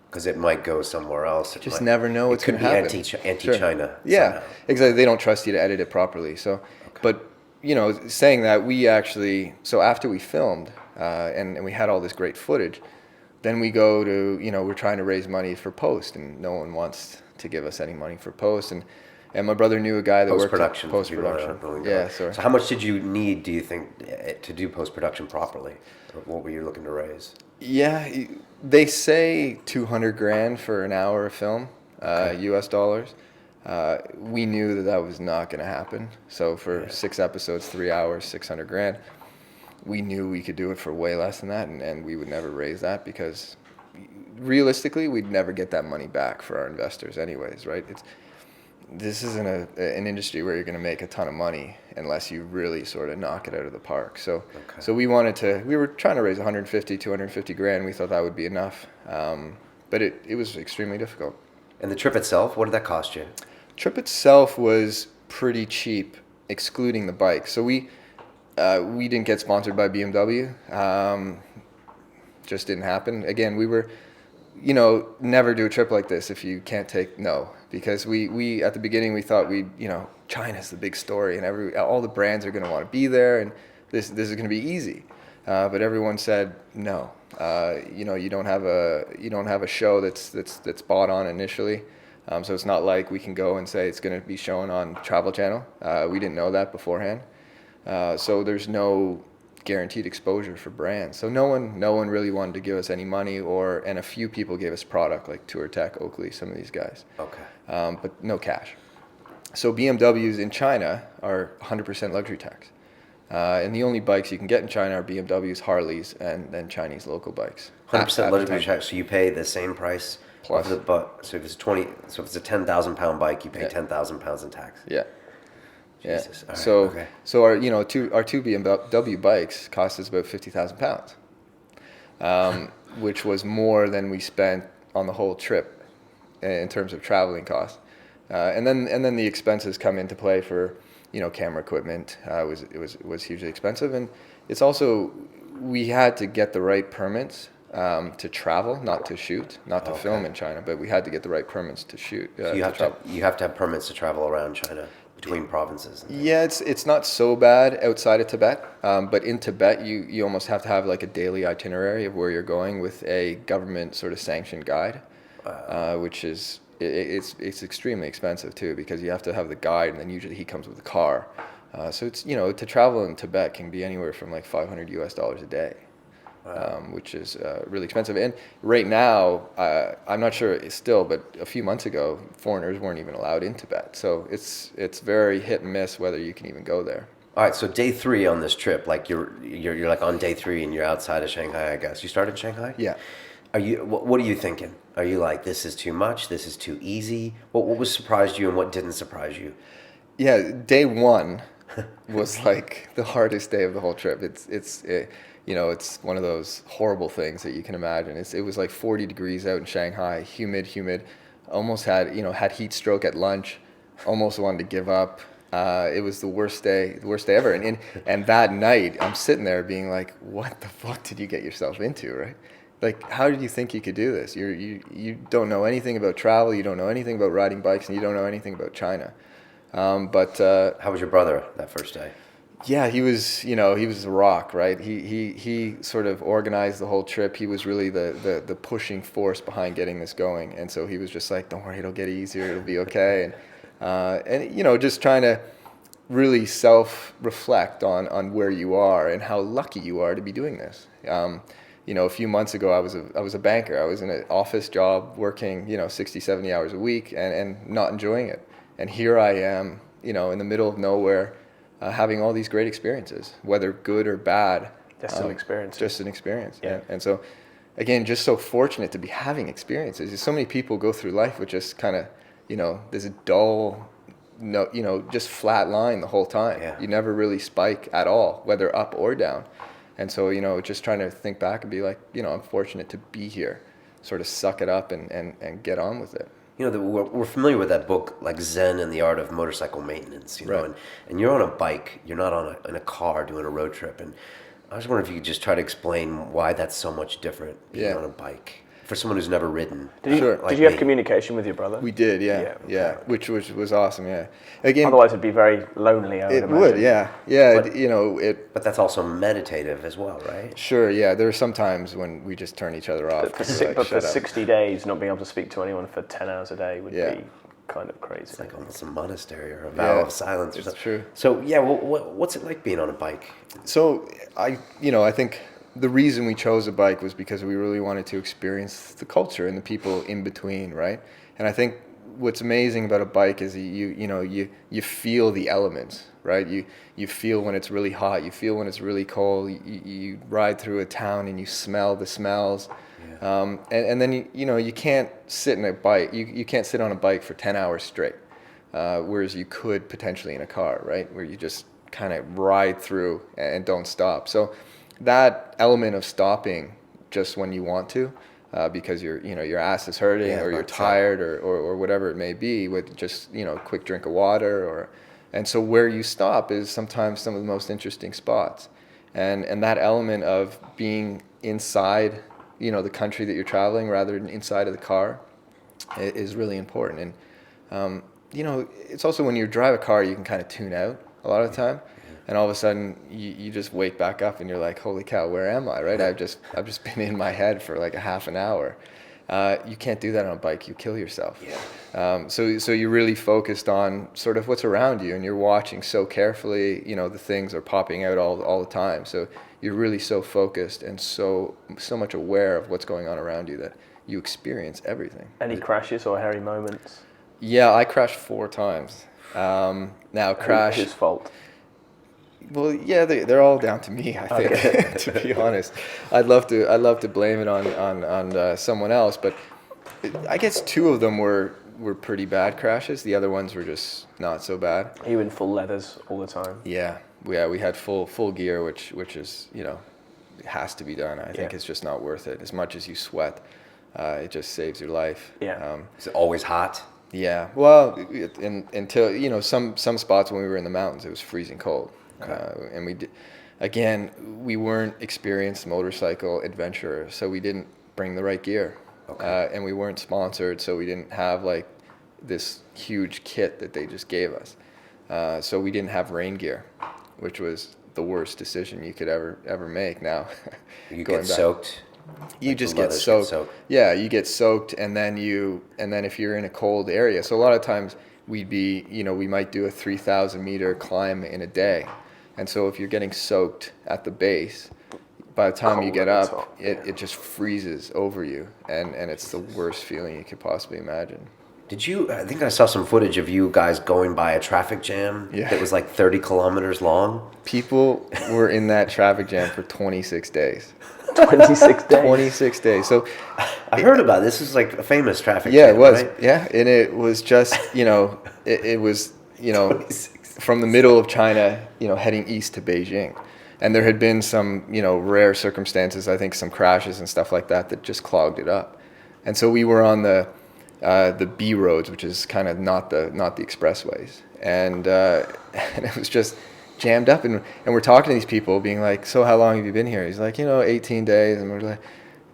Speaker 4: Because it might go somewhere else.
Speaker 1: Never know what's going to happen.
Speaker 4: Anti-China.
Speaker 1: Sure. Yeah, somehow. Exactly. They don't trust you to edit it properly. So, but saying that, we actually, so after we filmed and we had all this great footage, then we go to, we're trying to raise money for post, and no one wants to give us any money for post. And my brother knew a guy that worked in post-production. Yeah, sorry.
Speaker 4: So how much did you need, do you think, to do post-production properly? Or what were you looking to raise?
Speaker 1: Yeah, they say $200,000 for an hour of film, US dollars. We knew that was not going to happen. So for 6 episodes, 3 hours, $600,000. We knew we could do it for way less than that, and we would never raise that, because realistically, we'd never get that money back for our investors anyways, right? This isn't an industry where you're going to make a ton of money unless you really sort of knock it out of the park. So we were trying to raise 150, 250 grand. We thought that would be enough. But it was extremely difficult.
Speaker 4: And the trip itself, what did that cost you?
Speaker 1: Trip itself was pretty cheap, excluding the bike. So we didn't get sponsored by BMW. Just didn't happen. Again, we were, never do a trip like this if you can't take no. Because we at the beginning we thought China's the big story, and all the brands are going to want to be there, and this is going to be easy. But everyone said no. You don't have a show that's bought on initially. So it's not like we can go and say it's going to be shown on Travel Channel. We didn't know that beforehand. So there's no guaranteed exposure for brands. So no one really wanted to give us any money, and a few people gave us product, like Tour Tech, Oakley, some of these guys. Okay. But no cash. So BMWs in China are 100% luxury tax. And the only bikes you can get in China are BMWs, Harleys, and then Chinese local bikes.
Speaker 4: 100% luxury tax, so you pay the same price
Speaker 1: plus.
Speaker 4: So if it's a 10,000 pound bike, you pay 10,000 pounds in tax.
Speaker 1: Yeah.
Speaker 4: Jesus.
Speaker 1: Yeah. So our two BMW bikes cost us about 50,000 pounds, which was more than we spent on the whole trip in terms of traveling costs. And then the expenses come into play for camera equipment. It was hugely expensive, and it's also, we had to get the right permits to travel, not to shoot, not to film in China, but we had to get the right permits to shoot.
Speaker 4: So you have to have permits to travel around China between provinces.
Speaker 1: Yeah, it's not so bad outside of Tibet, but in Tibet you almost have to have like a daily itinerary of where you're going with a government sort of sanctioned guide, which is it's extremely expensive too, because you have to have the guide, and then usually he comes with a car. So it's to travel in Tibet can be anywhere from like $500 US a day. Which is really expensive. And right now, I'm not sure it's still, but a few months ago, foreigners weren't even allowed in Tibet. So it's very hit and miss whether you can even go there.
Speaker 4: All right, so day 3 on this trip, like you're like on day 3 and you're outside of Shanghai, I guess. You started in Shanghai?
Speaker 1: Yeah.
Speaker 4: What are you thinking? Are you like, this is too much, this is too easy? What was surprised you and what didn't surprise you?
Speaker 1: Yeah, day 1 was like the hardest day of the whole trip. It's one of those horrible things that you can imagine. It was like 40 degrees out in Shanghai, humid. Almost had heat stroke at lunch. Almost wanted to give up. It was the worst day ever. And that night, I'm sitting there being like, what the fuck did you get yourself into, right? Like, how did you think you could do this? You don't know anything about travel. You don't know anything about riding bikes, and you don't know anything about China. But
Speaker 4: how was your brother that first day?
Speaker 1: Yeah, he was, he was a rock, right? He sort of organized the whole trip. He was really the pushing force behind getting this going. And so he was just like, don't worry, it'll get easier, it'll be okay. And just trying to really self-reflect on where you are and how lucky you are to be doing this. A few months ago, I was a banker. I was in an office job working, 60, 70 hours a week and not enjoying it. And here I am, in the middle of nowhere, having all these great experiences, whether good or bad.
Speaker 5: Just an experience.
Speaker 1: Just an experience.
Speaker 5: Yeah.
Speaker 1: And so, again, just so fortunate to be having experiences. So many people go through life with just kind of, this dull, just flat line the whole time.
Speaker 4: Yeah.
Speaker 1: You never really spike at all, whether up or down. And so, just trying to think back and be like, I'm fortunate to be here, sort of suck it up and get on with it.
Speaker 4: We're familiar with that book, like Zen and the Art of Motorcycle Maintenance,
Speaker 1: Right.
Speaker 4: and you're on a bike, you're not in a car doing a road trip. And I was wondering if you could just try to explain why that's so much different being on a bike for someone who's never ridden.
Speaker 5: Did you have communication with your brother?
Speaker 1: We did, yeah, which was awesome, yeah. Again,
Speaker 5: otherwise it'd be very lonely, I would imagine.
Speaker 1: It would, yeah.
Speaker 4: But that's also meditative as well, right?
Speaker 1: Sure, yeah. There are some times when we just turn each other off.
Speaker 5: But for 60 days, not being able to speak to anyone for 10 hours a day would be kind of crazy.
Speaker 4: It's like almost a monastery or a vow of silence or something.
Speaker 1: True.
Speaker 4: So, yeah, what's it like being on a bike?
Speaker 1: So, I think the reason we chose a bike was because we really wanted to experience the culture and the people in between, right? And I think what's amazing about a bike is you feel the elements, right? You feel when it's really hot, you feel when it's really cold. You ride through a town and you smell the smells. Yeah. And then you can't sit in a bike. You can't sit on a bike for 10 hours straight, whereas you could potentially in a car, right? Where you just kind of ride through and don't stop. So that element of stopping just when you want to, because your ass is hurting or you're tired or whatever it may be, with just a quick drink of water and so where you stop is sometimes some of the most interesting spots, and that element of being inside the country that you're traveling rather than inside of the car is really important. And it's also when you drive a car you can kind of tune out a lot of the time. And all of a sudden, you just wake back up and you're like, holy cow, where am I, right? I've just been in my head for like a half an hour. You can't do that on a bike. You kill yourself. Yeah. So you're really focused on sort of what's around you, and you're watching so carefully. The things are popping out all the time. So you're really so focused and so much aware of what's going on around you that you experience everything.
Speaker 5: Any crashes or hairy moments?
Speaker 1: Yeah, I crashed 4 times. Now crash.
Speaker 5: Whose fault?
Speaker 1: Well, yeah, they're all down to me, I think. Okay. To be honest, I'd love to blame it on someone else, but I guess 2 of them were pretty bad crashes. The other ones were just not so bad.
Speaker 5: Are you in full leathers all the time?
Speaker 1: Yeah, we had full gear, which is it has to be done. I think it's just not worth it. As much as you sweat, it just saves your life.
Speaker 4: Yeah. Is it always hot?
Speaker 1: Yeah. Well, until some spots when we were in the mountains, it was freezing cold. Okay. And we weren't experienced motorcycle adventurers, so we didn't bring the right gear. Okay. And we weren't sponsored, so we didn't have like this huge kit that they just gave us. So we didn't have rain gear, which was the worst decision you could ever make. Now,
Speaker 4: you get soaked.
Speaker 1: You just get soaked. Yeah, you get soaked, and then if you're in a cold area, so a lot of times we might do a 3,000 meter climb in a day. And so if you're getting soaked at the base, by the time you get up, it just freezes over you, and it's the worst feeling you could possibly imagine.
Speaker 4: I think I saw some footage of you guys going by a traffic jam that was like 30 kilometers long.
Speaker 1: People were in that traffic jam for 26 days.
Speaker 5: 26 days?
Speaker 1: 26 days. So
Speaker 4: I heard about this. This is like a famous traffic jam,
Speaker 1: yeah, it was.
Speaker 4: Right?
Speaker 1: Yeah, and it was just, it was, from the middle of China, heading east to Beijing. And there had been some, rare circumstances, I think some crashes and stuff like that just clogged it up. And so we were on the B roads, which is kind of not the expressways. And it was just jammed up. And we're talking to these people being like, so how long have you been here? He's like, 18 days. And we're like,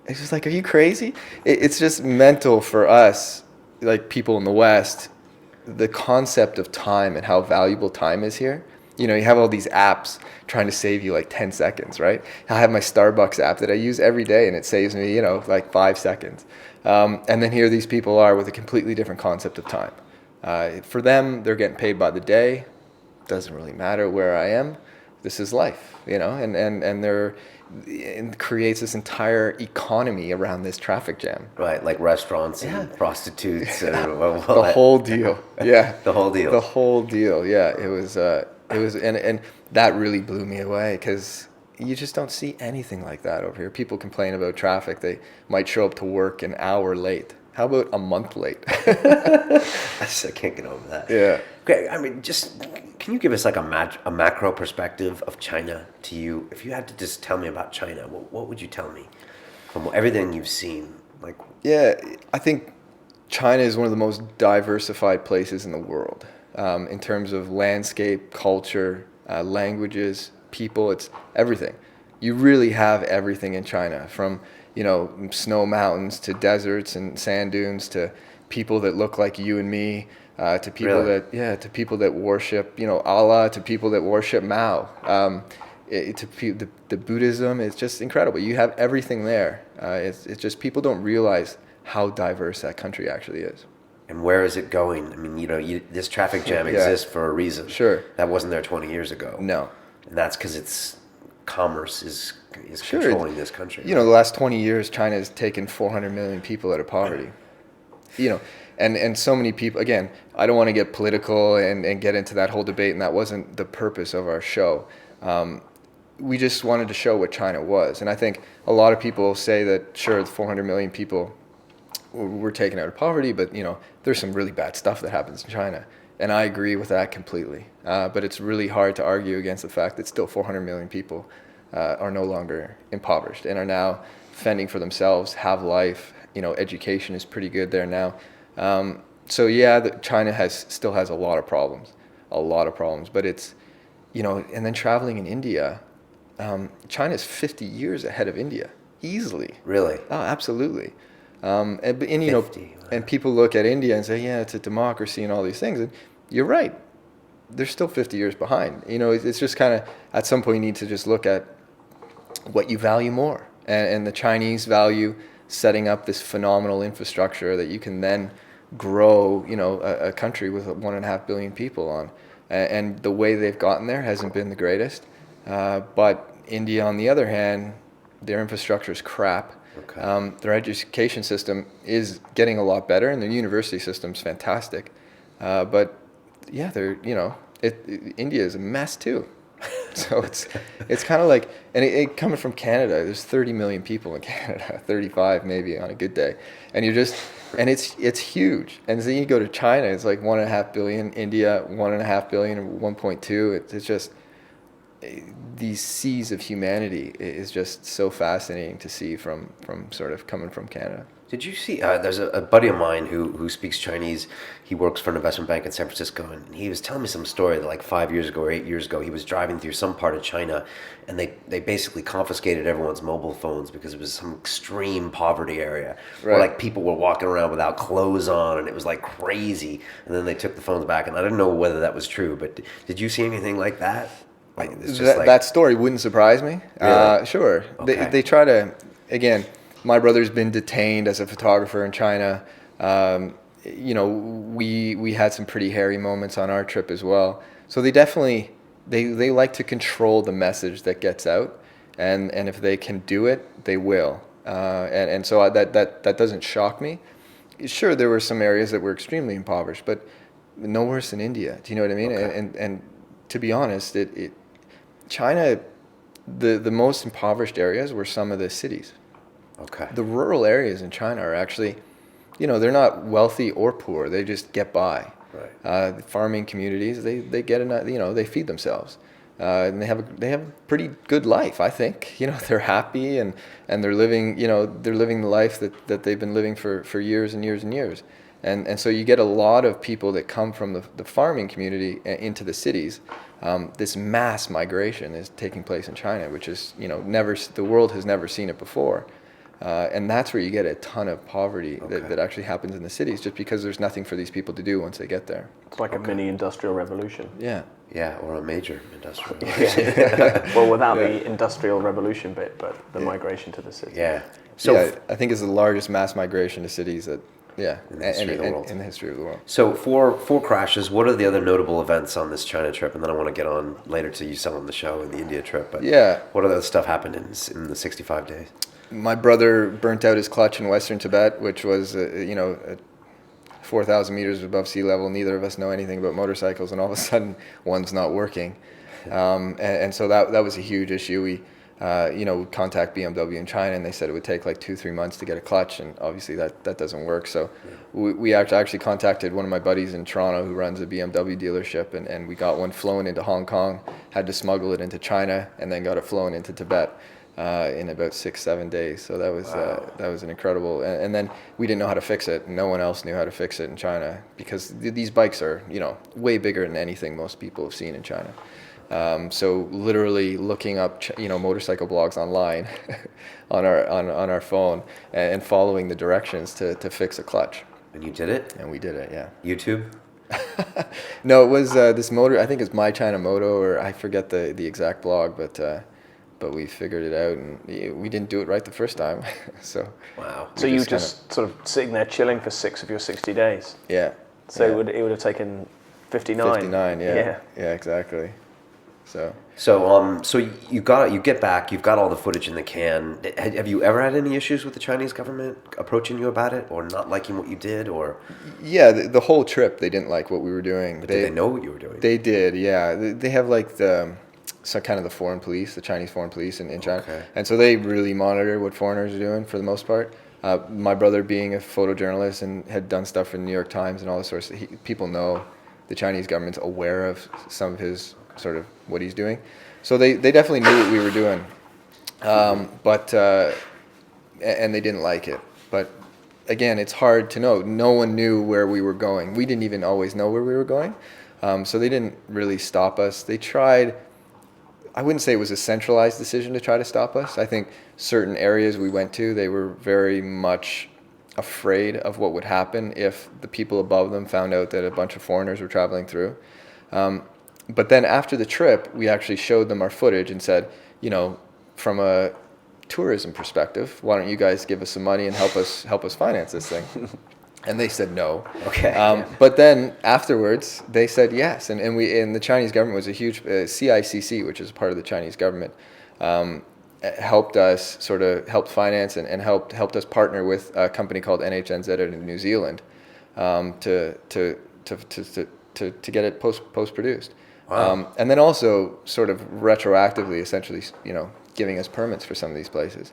Speaker 1: it's just like, are you crazy? It's just mental for us, like people in the West, the concept of time and how valuable time is here You know, you have all these apps trying to save you like 10 seconds, right? I have my Starbucks app that I use every day, and it saves me, you know, like 5 seconds. And then here these people are with a completely different concept of time. For them, they're getting paid by the day. Doesn't really matter where I am. This is life, you know, and it creates this entire economy around this traffic jam.
Speaker 4: Right, like restaurants and prostitutes and
Speaker 1: The whole deal. Yeah.
Speaker 4: The whole deal.
Speaker 1: The whole deal. Yeah. It was, and that really blew me away, because you just don't see anything like that over here. People complain about traffic. They might show up to work an hour late. How about a month late?
Speaker 4: I can't get over that.
Speaker 1: Yeah.
Speaker 4: Okay, I mean, just can you give us like a macro perspective of China to you? If you had to just tell me about China, what would you tell me from everything you've seen? Like,
Speaker 1: yeah, I think China is one of the most diversified places in the world, in terms of landscape, culture, languages, people. It's everything. You really have everything in China, from, you know, snow mountains to deserts and sand dunes to people that look like you and me, to people to people that worship, you know, Allah, to people that worship Mao, the Buddhism. It's just incredible. You have everything there. It's just people don't realize how diverse that country actually is.
Speaker 4: And where is it going? I mean, you know, this traffic jam exists for a reason.
Speaker 1: Sure.
Speaker 4: That wasn't there 20 years ago.
Speaker 1: No.
Speaker 4: And that's because it's commerce is controlling this country.
Speaker 1: You know, the last 20 years, China has taken 400 million people out of poverty. You know, and so many people, again, I don't want to get political and get into that whole debate, and that wasn't the purpose of our show. We just wanted to show what China was. And I think a lot of people say that, sure, the 400 million people were taken out of poverty, but, you know, there's some really bad stuff that happens in China. And I agree with that completely. But it's really hard to argue against the fact that still 400 million people are no longer impoverished and are now fending for themselves, have life. You know, education is pretty good there now. So yeah, China still has a lot of problems. But it's, you know, and then traveling in India, China's 50 years ahead of India, easily.
Speaker 4: Really?
Speaker 1: Oh, absolutely. And you know,
Speaker 4: 50.
Speaker 1: and people look at India and say, yeah, it's a democracy and all these things. And you're right. They're still 50 years behind. You know, it's just kind of, at some point you need to just look at what you value more. And the Chinese value setting up this phenomenal infrastructure that you can then grow, you know, a country with 1.5 billion people on. And the way they've gotten there hasn't been the greatest. But India, on the other hand, their infrastructure is crap.
Speaker 4: Okay.
Speaker 1: Their education system is getting a lot better, and their university system's fantastic. But yeah, India is a mess too. So it's kind of like, and it coming from Canada, there's 30 million people in Canada, 35 maybe on a good day, and it's huge. And then you go to China, it's like 1.5 billion. India, 1.5 billion, 1.2. It's just, these seas of humanity is just so fascinating to see from sort of coming from Canada.
Speaker 4: Did you see, there's a buddy of mine who speaks Chinese. He works for an investment bank in San Francisco, and he was telling me some story that like 5 years ago or 8 years ago, he was driving through some part of China, and they basically confiscated everyone's mobile phones because it was some extreme poverty area.
Speaker 1: Right.
Speaker 4: Where like people were walking around without clothes on, and it was like crazy. And then they took the phones back, and I didn't know whether that was true, but did you see anything like that? Like, it's just
Speaker 1: that story wouldn't surprise me.
Speaker 4: Really?
Speaker 1: Sure.
Speaker 4: Okay.
Speaker 1: They try to, again, my brother's been detained as a photographer in China. You know, we had some pretty hairy moments on our trip as well. So they definitely, they like to control the message that gets out. And if they can do it, they will. And so that doesn't shock me. Sure, there were some areas that were extremely impoverished, but no worse than India. Do you know what I mean?
Speaker 4: Okay.
Speaker 1: And to be honest, China, the most impoverished areas were some of the cities.
Speaker 4: Okay.
Speaker 1: The rural areas in China are actually, you know, they're not wealthy or poor. They just get by.
Speaker 4: Right.
Speaker 1: The farming communities, they get enough, you know, they feed themselves. And they have a pretty good life, I think. You know, they're happy and they're living, you know, they're living the life that they've been living for years and years and years. And so you get a lot of people that come from the farming community into the cities. This mass migration is taking place in China, which is, you know, the world has never seen it before. And that's where you get a ton of poverty that actually happens in the cities, just because there's nothing for these people to do once they get there.
Speaker 5: It's like a mini industrial revolution.
Speaker 1: Yeah.
Speaker 4: Yeah, or a major industrial.
Speaker 5: Well, without the industrial revolution bit, but the migration to the city.
Speaker 4: Yeah.
Speaker 1: So I think it's the largest mass migration to cities that, in the history of the world. In the history of the world.
Speaker 4: So for crashes, what are the other notable events on this China trip? And then I want to get on later to you selling the show and the India trip. But what other stuff happened in the 65 days?
Speaker 1: My brother burnt out his clutch in Western Tibet, which was 4,000 meters above sea level. Neither of us know anything about motorcycles, and all of a sudden one's not working. And so that was a huge issue. We contact BMW in China, and they said it would take like 2-3 months to get a clutch, and obviously that doesn't work. So we actually contacted one of my buddies in Toronto who runs a BMW dealership, and we got one flown into Hong Kong, had to smuggle it into China, and then got it flown into Tibet in about 6-7 days. So that was an incredible, and then we didn't know how to fix it. No one else knew how to fix it in China, because these bikes are way bigger than anything most people have seen in China. So literally looking up motorcycle blogs online on our phone and following the directions to fix a clutch.
Speaker 4: And you did it?
Speaker 1: And we did it, yeah.
Speaker 4: YouTube?
Speaker 1: No, it was this motor. I think it's My China Moto, or I forget the exact blog, but we figured it out, and we didn't do it right the first time. So
Speaker 5: wow. So you were just sort of sitting there chilling for 6 of your 60 days.
Speaker 1: Yeah.
Speaker 5: So it would have taken 59.
Speaker 1: 59, yeah. Yeah, exactly. So
Speaker 4: you get back, you've got all the footage in the can. Have you ever had any issues with the Chinese government approaching you about it, or not liking what you did, or?
Speaker 1: Yeah, the whole trip they didn't like what we were doing.
Speaker 4: But did they know what you were doing?
Speaker 1: They did, yeah. They have like the foreign police, the Chinese foreign police in China, and so they really monitor what foreigners are doing for the most part. My brother, being a photojournalist and had done stuff for the New York Times and all this sorts, people know the Chinese government's aware of some of his sort of what he's doing. So they definitely knew what we were doing, but they didn't like it. But again, it's hard to know. No one knew where we were going. We didn't even always know where we were going. So they didn't really stop us. They tried. I wouldn't say it was a centralized decision to try to stop us. I think certain areas we went to, they were very much afraid of what would happen if the people above them found out that a bunch of foreigners were traveling through. But then after the trip, we actually showed them our footage and said, from a tourism perspective, why don't you guys give us some money and help us finance this thing? And they said no.
Speaker 4: Okay.
Speaker 1: But then afterwards, they said yes, and the Chinese government was a huge CICC, which is part of the Chinese government, helped us helped finance and helped us partner with a company called NHNZ in New Zealand, to get it post produced.
Speaker 4: Wow.
Speaker 1: And then also sort of retroactively, essentially, giving us permits for some of these places.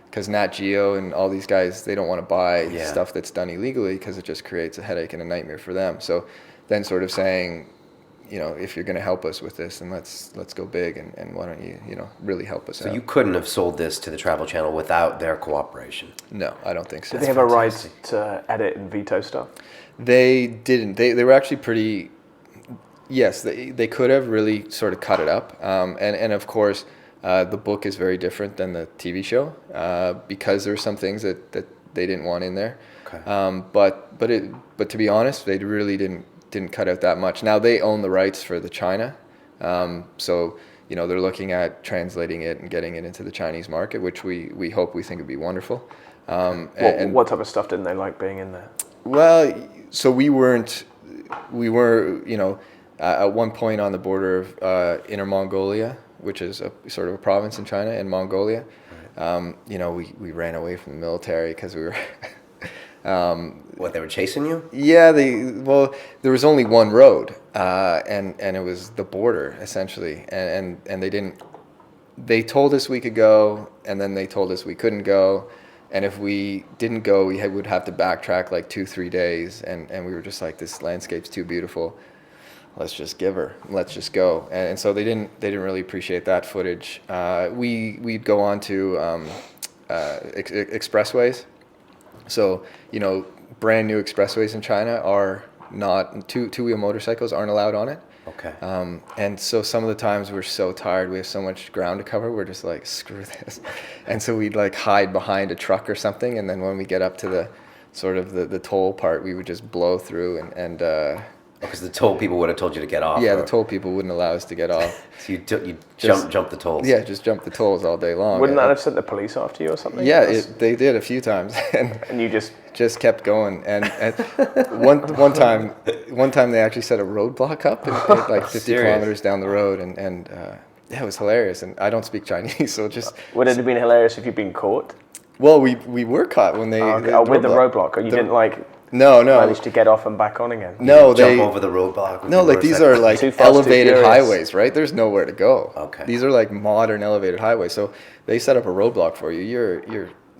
Speaker 1: Because Nat Geo and all these guys, they don't want to buy stuff that's done illegally, because it just creates a headache and a nightmare for them. So then sort of saying, if you're going to help us with this, then let's go big, and why don't you, really help us out.
Speaker 4: So you couldn't have sold this to the Travel Channel without their cooperation?
Speaker 1: No, I don't think so.
Speaker 5: Did they have a right to edit and veto stuff?
Speaker 1: They didn't. They were actually pretty... Yes, they could have really sort of cut it up. And of course... the book is very different than the TV show, because there were some things that they didn't want in there.
Speaker 4: Okay.
Speaker 1: But to be honest, they really didn't cut out that much. Now they own the rights for the China, so they're looking at translating it and getting it into the Chinese market, which we think would be wonderful.
Speaker 5: What type of stuff didn't they like being in there?
Speaker 1: Well, so we were at one point on the border of Inner Mongolia, which is a sort of a province in China, in Mongolia. Right. We ran away from the military because we were...
Speaker 4: What, they were chasing you?
Speaker 1: Yeah, there was only one road, and it was the border, essentially. And they told us we could go, and then they told us we couldn't go. And if we didn't go, we would have to backtrack like 2-3 days. And we were just like, this landscape's too beautiful. Let's just give her. Let's just go. And so they didn't really appreciate that footage. We'd go on to expressways. So brand new expressways in China are two-wheel motorcycles aren't allowed on it.
Speaker 4: Okay.
Speaker 1: And so some of the times we're so tired, we have so much ground to cover, we're just like, screw this. And so we'd like hide behind a truck or something, and then when we get up to the sort of the toll part, we would just blow through and
Speaker 4: Because the toll people would have told you to get off.
Speaker 1: yeah, the toll people wouldn't allow us to get off.
Speaker 4: So you jump the tolls.
Speaker 1: Yeah, just jump the tolls all day long.
Speaker 5: Wouldn't that have sent the police after you or something?
Speaker 1: Yeah, they did a few times,
Speaker 5: and you
Speaker 1: just kept going. And one time they actually set a roadblock up at like 50 kilometers down the road, and yeah, it was hilarious. And I don't speak Chinese, so just
Speaker 5: would it have been hilarious if you'd been caught?
Speaker 1: Well, we were caught when they
Speaker 5: with the roadblock. Or you didn't like.
Speaker 1: No.
Speaker 5: Managed to get off and back on again.
Speaker 1: No, they
Speaker 4: jump over the roadblock.
Speaker 1: No, like these are like elevated highways, right? There's nowhere to go.
Speaker 4: Okay.
Speaker 1: These are like modern elevated highways. So they set up a roadblock for you.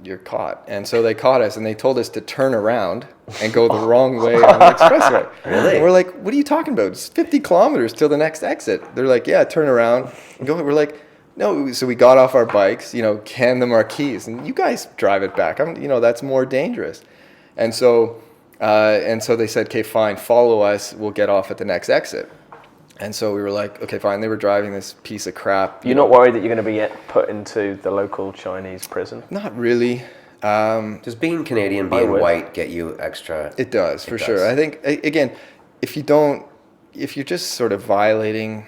Speaker 1: You're caught. And so they caught us and they told us to turn around and go the wrong way on the expressway.
Speaker 4: Really?
Speaker 1: And we're like, what are you talking about? It's 50 kilometers till the next exit. They're like, yeah, turn around and go. We're like, no. So we got off our bikes, hand them our keys, and you guys drive it back. That's more dangerous. And so they said, okay, fine, follow us. We'll get off at the next exit. And so we were like, okay, fine. They were driving this piece of crap.
Speaker 5: You're not worried that you're going to be put into the local Chinese prison?
Speaker 1: Not really.
Speaker 4: Does being Canadian, being white, get you extra?
Speaker 1: It does, for sure. I think, again, if you're just sort of violating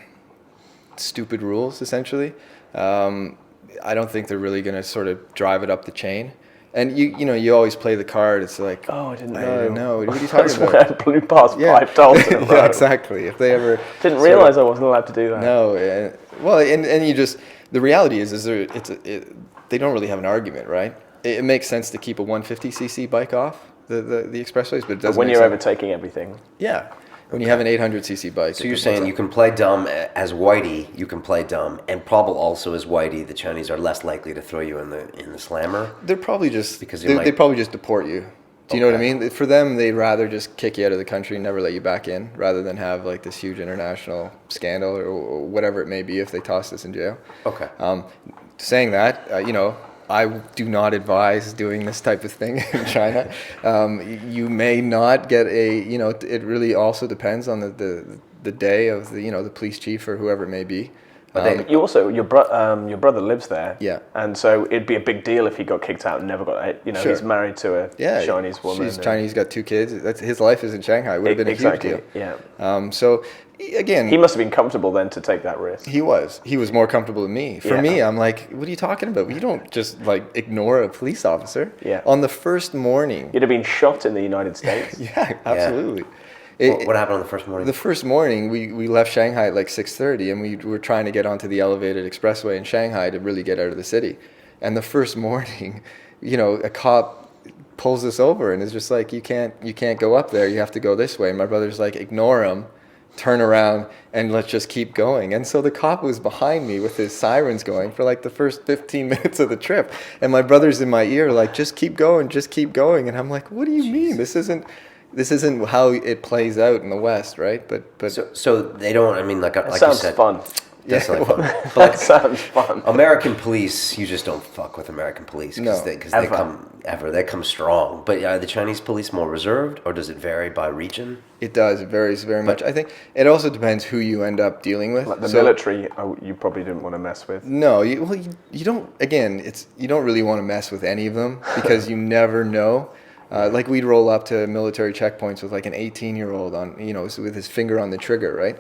Speaker 1: stupid rules, essentially, I don't think they're really going to sort of drive it up the chain. And you always play the card. It's like,
Speaker 5: I didn't know.
Speaker 1: What are you talking about?
Speaker 5: I blew past 5 tolls in a row.
Speaker 1: Yeah, exactly. If they ever
Speaker 5: didn't realize I wasn't allowed to do that.
Speaker 1: No, and you just, the reality is they don't really have an argument, right? It makes sense to keep a 150cc bike off the expressways, but it doesn't.
Speaker 5: But when you're overtaking everything.
Speaker 1: Yeah. When you have an 800cc bike.
Speaker 4: So you're saying you can play dumb as whitey, you can play dumb, and probably also as whitey, the Chinese are less likely to throw you in the slammer?
Speaker 1: They're probably just, they probably just deport you. Do you know what I mean? For them, they'd rather just kick you out of the country and never let you back in, rather than have like this huge international scandal or whatever it may be if they toss us in jail.
Speaker 4: Okay.
Speaker 1: Saying that, I do not advise doing this type of thing in China. You may not get it really also depends on the day of the police chief or whoever it may be.
Speaker 5: Your brother lives there.
Speaker 1: Yeah.
Speaker 5: And so it'd be a big deal if he got kicked out and never got,
Speaker 1: Sure.
Speaker 5: He's married to a Chinese woman.
Speaker 1: She's Chinese, got 2 kids. His life is in Shanghai. It would have been a huge deal.
Speaker 5: Yeah.
Speaker 1: So again,
Speaker 5: he must have been comfortable then to take that risk.
Speaker 1: He was more comfortable than me. For me, I'm like, what are you talking about? You don't just like ignore a police officer.
Speaker 5: Yeah.
Speaker 1: On the first morning.
Speaker 5: You'd have been shot in the United States.
Speaker 1: Yeah, absolutely.
Speaker 4: What happened on the first morning?
Speaker 1: The first morning, we left Shanghai at like 6:30, and we were trying to get onto the elevated expressway in Shanghai to really get out of the city. And the first morning, a cop pulls us over and is just like, you can't go up there. You have to go this way. And my brother's like, ignore him, turn around, and let's just keep going. And so the cop was behind me with his sirens going for like the first 15 minutes of the trip. And my brother's in my ear like, just keep going. And I'm like, what do you mean? This isn't how it plays out in the West, right? But
Speaker 4: so they don't. I mean, like you
Speaker 5: sounds
Speaker 4: said,
Speaker 5: fun.
Speaker 4: That's
Speaker 1: Yeah,
Speaker 4: fun.
Speaker 5: That
Speaker 4: But
Speaker 5: sounds fun.
Speaker 4: American police, you just don't fuck with American police because they come strong. But are the Chinese police more reserved, or does it vary by region?
Speaker 1: it does. It varies very much. I think it also depends who you end up dealing with.
Speaker 5: Like the military, you probably didn't want to mess with.
Speaker 1: No, you don't. Again, you don't really want to mess with any of them because you never know. Like we'd roll up to military checkpoints with like an 18-year-old on, with his finger on the trigger, right?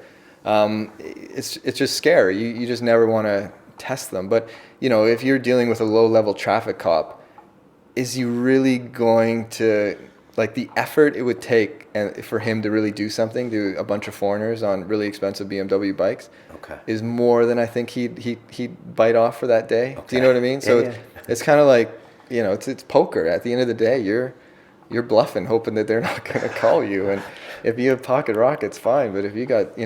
Speaker 1: It's just scary. You just never want to test them. But if you're dealing with a low-level traffic cop, is he really going to like the effort it would take and for him to really do something to a bunch of foreigners on really expensive BMW bikes?
Speaker 4: Okay.
Speaker 1: Is more than I think he'd bite off for that day. Okay. Do you know what I mean? So it's kind of like it's poker. At the end of the day, you're bluffing, hoping that they're not going to call you. And if you have pocket rockets, fine. But if you got,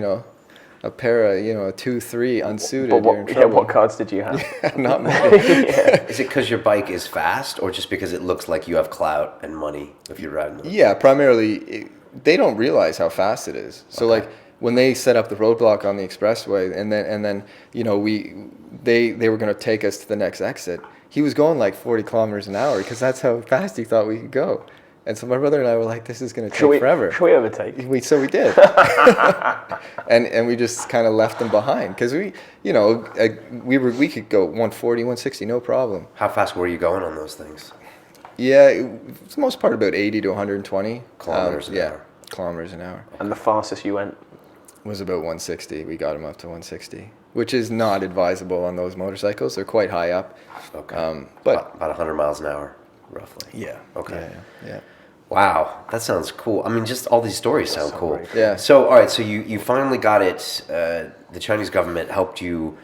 Speaker 1: a pair of, a 2-3 unsuited, you're in trouble.
Speaker 5: Yeah, what cards did you have?
Speaker 1: Not many.
Speaker 4: Is it because your bike is fast, or just because it looks like you have clout and money if you're riding it?
Speaker 1: Yeah, primarily, they don't realize how fast it is. So, like, when they set up the roadblock on the expressway, and then they were going to take us to the next exit, he was going like 40 kilometers an hour because that's how fast he thought we could go. And so my brother and I were like, this is going to take forever.
Speaker 5: Should we overtake?
Speaker 1: So we did. and we just kind of left them behind because we could go 140, 160, no problem.
Speaker 4: How fast were you going on those things?
Speaker 1: Yeah, for the most part about 80 to 120
Speaker 4: kilometers an hour.
Speaker 1: Kilometers an hour.
Speaker 5: And the fastest you went
Speaker 1: was about 160. We got him up to 160, which is not advisable on those motorcycles. They're quite high up.
Speaker 4: Okay.
Speaker 1: But
Speaker 4: about 100 miles an hour, roughly.
Speaker 1: Yeah.
Speaker 4: Okay.
Speaker 1: Yeah.
Speaker 4: Wow, that sounds cool. I mean, just all these stories sound cool.
Speaker 5: Great.
Speaker 1: Yeah.
Speaker 4: So, all right, so you finally got it. The Chinese government helped you.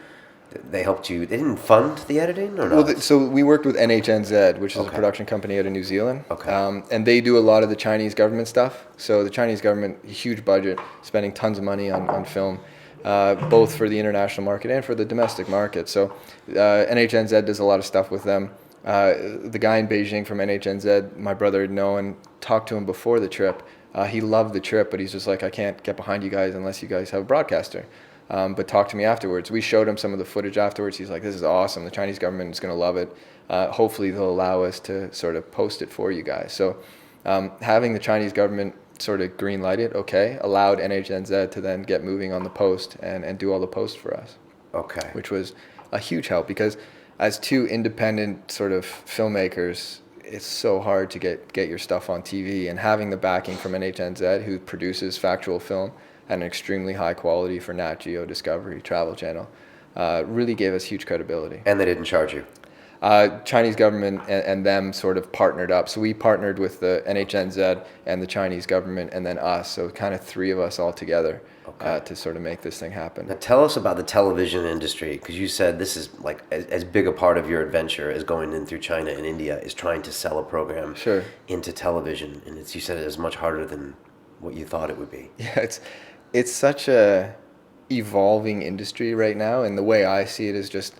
Speaker 4: They helped you. They didn't fund the editing, or not?
Speaker 1: Well, so we worked with NHNZ, which is a production company out of New Zealand.
Speaker 4: Okay.
Speaker 1: And they do a lot of the Chinese government stuff. So the Chinese government, huge budget, spending tons of money on film, both for the international market and for the domestic market. So NHNZ does a lot of stuff with them. The guy in Beijing from NHNZ, my brother had known, talked to him before the trip. He loved the trip, but he's just like, I can't get behind you guys unless you guys have a broadcaster. But talk to me afterwards. We showed him some of the footage afterwards. He's like, this is awesome. The Chinese government is going to love it. Hopefully they'll allow us to sort of post it for you guys. So having the Chinese government sort of green light it, allowed NHNZ to then get moving on the post and do all the post for us.
Speaker 4: Okay.
Speaker 1: Which was a huge help because as two independent sort of filmmakers, it's so hard to get your stuff on TV, and having the backing from NHNZ, who produces factual film at an extremely high quality for Nat Geo, Discovery, Travel Channel, really gave us huge credibility.
Speaker 4: And they didn't charge you?
Speaker 1: Chinese government and them sort of partnered up. So we partnered with the NHNZ and the Chinese government and then us. So kind of three of us all together to sort of make this thing happen.
Speaker 4: Now tell us about the television industry, because you said this is like as big a part of your adventure as going in through China and India is trying to sell a program into television. And you said it is much harder than what you thought it would be.
Speaker 1: Yeah, it's such a evolving industry right now, and the way I see it is just,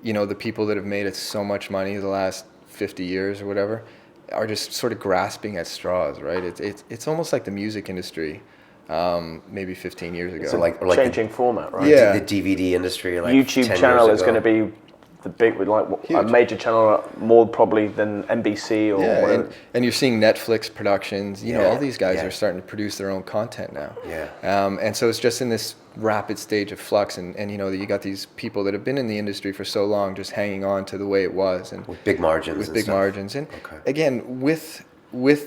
Speaker 1: the people that have made it so much money the last 50 years or whatever are just sort of grasping at straws, right? It's almost like the music industry maybe 15 years ago.
Speaker 5: So like changing format, right?
Speaker 1: Yeah.
Speaker 4: The DVD industry, like
Speaker 5: YouTube
Speaker 4: 10
Speaker 5: channel
Speaker 4: years
Speaker 5: is
Speaker 4: ago.
Speaker 5: going to be the big, like a major channel, more probably than NBC or whatever.
Speaker 1: And you're seeing Netflix productions. All these guys are starting to produce their own content now.
Speaker 4: Yeah.
Speaker 1: And so it's just in this rapid stage of flux, and you got these people that have been in the industry for so long, just hanging on to the way it was, and
Speaker 4: with big margins.
Speaker 1: And again, with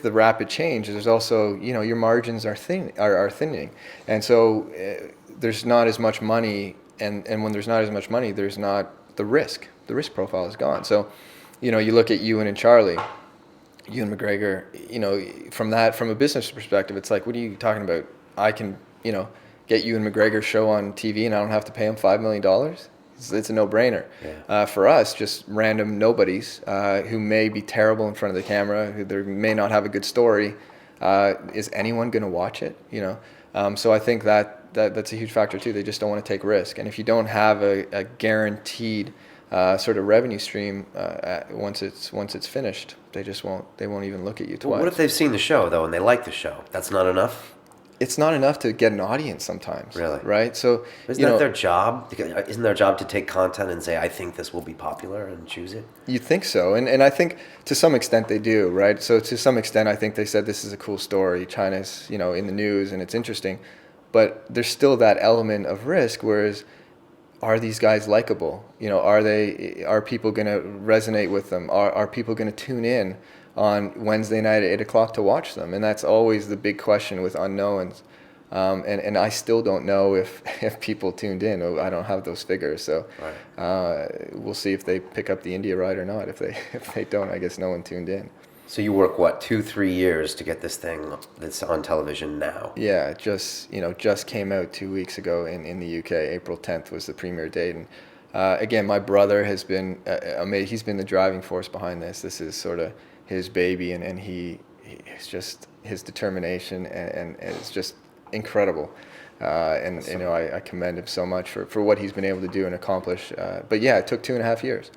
Speaker 1: the rapid change, there's also your margins are thinning, and so there's not as much money, and when there's not as much money, there's not the risk profile is gone. So, you look at Ewan and Charlie, Ewan McGregor, from a business perspective, it's like, what are you talking about? I can, get Ewan McGregor show on TV and I don't have to pay him $5 million. It's a no-brainer. Yeah. For us, just random nobodies who may be terrible in front of the camera, who they may not have a good story. Is anyone going to watch it? So I think that's a huge factor too. They just don't want to take risk, and if you don't have a guaranteed sort of revenue stream once it's finished, they won't even look at you twice.
Speaker 4: Well, what if they've seen the show though and they like the show? That's not enough.
Speaker 1: It's not enough to get an audience sometimes.
Speaker 4: Really?
Speaker 1: Right? So
Speaker 4: isn't that their job? Isn't their job to take content and say, I think this will be popular, and choose it?
Speaker 1: You think so, and I think to some extent they do, right? So to some extent, I think they said this is a cool story. China's in the news and it's interesting, but there's still that element of risk. Whereas, are these guys likable? Are people going to resonate with them? Are people going to tune in on Wednesday night at 8:00 to watch them? And that's always the big question with unknowns. And I still don't know if people tuned in. I don't have those figures, so we'll see if they pick up the India ride or not. If they don't, I guess no one tuned in.
Speaker 4: So you work 2-3 years to get this thing that's on television now?
Speaker 1: Yeah, it just came out 2 weeks ago in the UK. April 10th was the premiere date, and again, my brother has been amazing. He's been the driving force behind this. This is sort of his baby, and he's just, his determination and it's just incredible. I commend him so much for what he's been able to do and accomplish. But yeah, it took 2.5 years.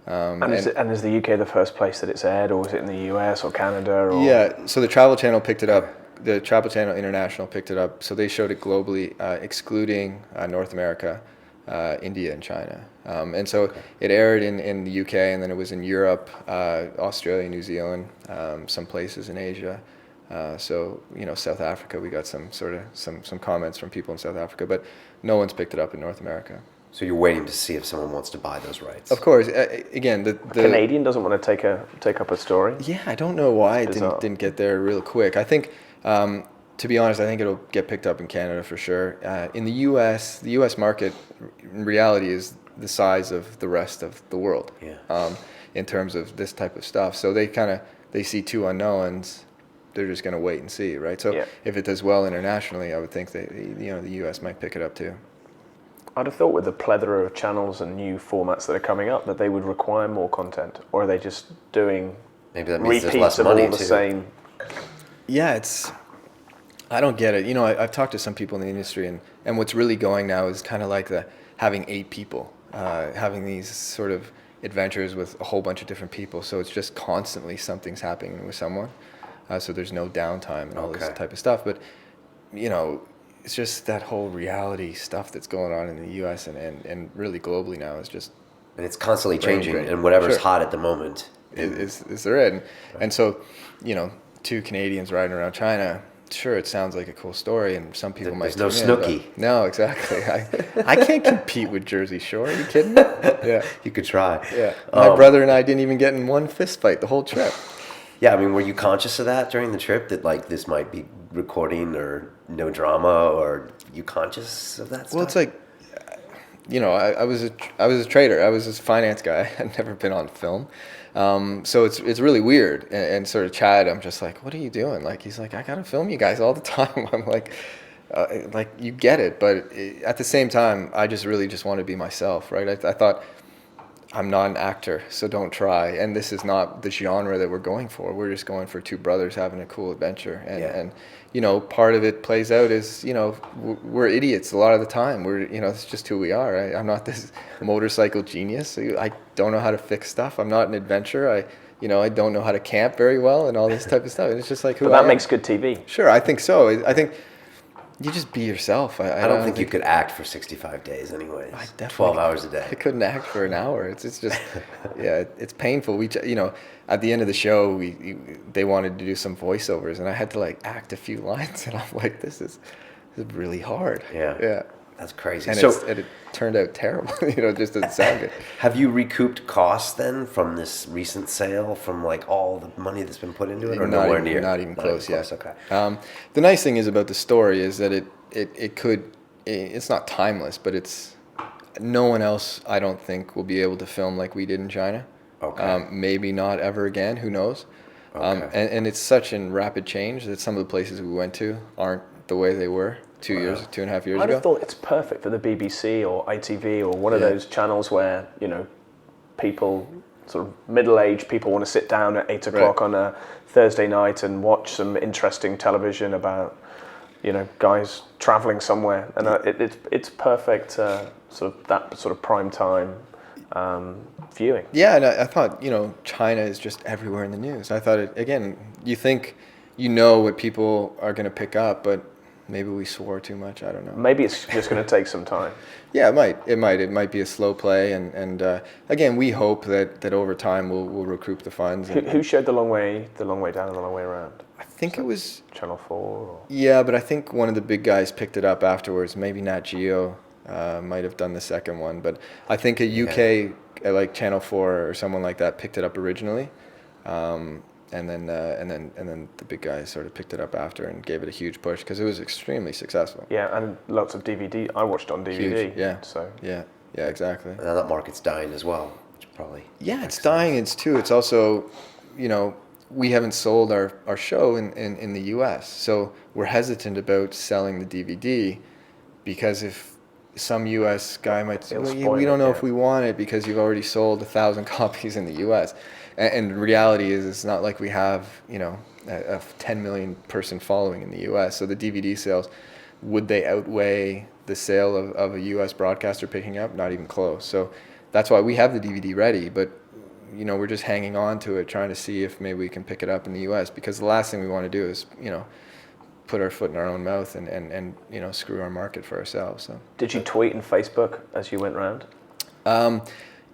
Speaker 5: Is the UK the first place that it's aired, or was it in the US or Canada? Or?
Speaker 1: Yeah, so the Travel Channel picked it up. The Travel Channel International picked it up. So they showed it globally, excluding North America. India and China. And so it aired in the UK, and then it was in Europe, Australia, New Zealand, some places in Asia. So, South Africa, we got some comments from people in South Africa, but no one's picked it up in North America.
Speaker 4: So you're waiting to see if someone wants to buy those rights.
Speaker 1: Of course. Again, the
Speaker 5: Canadian doesn't want to take up a story.
Speaker 1: Yeah, I don't know why it
Speaker 5: Bizarre.
Speaker 1: didn't get there real quick. I think, to be honest, I think it'll get picked up in Canada for sure. In the U.S. market, in reality, is the size of the rest of the world.
Speaker 4: Yeah.
Speaker 1: In terms of this type of stuff, so they see two unknowns. They're just going to wait and see, right? So if it does well internationally, I would think that the U.S. might pick it up too.
Speaker 5: I'd have thought with the plethora of channels and new formats that are coming up that they would require more content, or are they just doing
Speaker 4: maybe that means there's
Speaker 5: repeats
Speaker 4: less
Speaker 5: of
Speaker 4: money
Speaker 5: all the
Speaker 4: too.
Speaker 5: same?
Speaker 1: Yeah, I don't get it. I've talked to some people in the industry, and what's really going now is kind of like having 8 people, having these sort of adventures with a whole bunch of different people. So it's just constantly something's happening with someone. So there's no downtime and all this type of stuff. But, it's just that whole reality stuff that's going on in the U.S. and really globally now is just...
Speaker 4: And it's constantly changing, and whatever's hot at the moment
Speaker 1: is there it. And so, 2 Canadians riding around China, sure, it sounds like a cool story, and some people might
Speaker 4: There's
Speaker 1: tune
Speaker 4: no
Speaker 1: in,
Speaker 4: Snooki.
Speaker 1: No, exactly. I can't compete with Jersey Shore. Are you kidding me? Yeah.
Speaker 4: You could try.
Speaker 1: Yeah. My brother and I didn't even get in one fist fight the whole trip.
Speaker 4: Yeah, I mean, were you conscious of that during the trip, that like this might be recording or no drama, or you conscious of that stuff?
Speaker 1: Well, it's like, I was a trader. I was a finance guy. I'd never been on film. So it's really weird. And sort of Chad, I'm just like, what are you doing? Like, he's like, I got to film you guys all the time. I'm like, you get it. But at the same time, I just really just want to be myself, right? I thought, I'm not an actor, so don't try. And this is not the genre that we're going for. We're just going for 2 brothers having a cool adventure. And part of it plays out is, we're idiots a lot of the time. We're, it's just who we are. I'm not this motorcycle genius. I don't know how to fix stuff. I'm not an adventurer. I don't know how to camp very well and all this type of stuff. And it's just like who
Speaker 5: But
Speaker 1: I
Speaker 5: that
Speaker 1: am.
Speaker 5: makes good TV.
Speaker 1: Sure, I think so. I think you just be yourself.
Speaker 4: I don't think you could act for 65 days anyways. 12 hours a day.
Speaker 1: I couldn't act for an hour. It's just, it's painful. At the end of the show, they wanted to do some voiceovers, and I had to act a few lines, and I'm like, this is really hard.
Speaker 4: Yeah. That's crazy.
Speaker 1: And, it turned out terrible. It just doesn't sound good.
Speaker 4: Have you recouped costs then from this recent sale, from all the money that's been put into it, or nowhere near?
Speaker 1: Not even close yet.
Speaker 4: Okay.
Speaker 1: The nice thing is about the story is that it's not timeless, but it's no one else, I don't think, will be able to film like we did in China.
Speaker 4: Okay.
Speaker 1: Maybe not ever again. Who knows?
Speaker 4: Okay.
Speaker 1: And it's such in rapid change that some of the places we went to aren't the way they were 2.5 years
Speaker 5: I'd
Speaker 1: ago.
Speaker 5: have thought it's perfect for the BBC or ITV or one of those channels where, people, sort of middle-aged people, want to sit down at 8 o'clock on a Thursday night and watch some interesting television about, guys traveling somewhere. And it's perfect, that sort of prime time viewing.
Speaker 1: Yeah, and I thought, China is just everywhere in the news. I thought, you think what people are going to pick up, but maybe we swore too much. I don't know.
Speaker 5: Maybe it's just going to take some time.
Speaker 1: Yeah, it might be a slow play, and again, we hope that over time we'll recoup the funds.
Speaker 5: Who showed the long way down and the long way around?
Speaker 1: I think it was
Speaker 5: Channel 4. Or?
Speaker 1: Yeah, but I think one of the big guys picked it up afterwards. Maybe Nat Geo might have done the second one, but I think a UK like Channel 4 or someone like that picked it up originally. And then the big guys sort of picked it up after and gave it a huge push because it was extremely successful.
Speaker 5: Yeah, and lots of DVD. I watched on DVD.
Speaker 1: Huge, yeah.
Speaker 5: So
Speaker 1: yeah, exactly.
Speaker 4: Now that market's dying as well, which probably.
Speaker 1: Yeah, it's dying. It's also, we haven't sold our show in the U.S., so we're hesitant about selling the DVD because if some U.S. guy might say, we don't know if we want it because you've already sold 1,000 copies in the U.S. And the reality is, it's not like we have, a 10 million person following in the U.S. So the DVD sales, would they outweigh the sale of a U.S. broadcaster picking up? Not even close. So that's why we have the DVD ready, but we're just hanging on to it, trying to see if maybe we can pick it up in the U.S. because the last thing we want to do is, put our foot in our own mouth and screw our market for ourselves. So.
Speaker 5: Did you tweet and Facebook as you went around?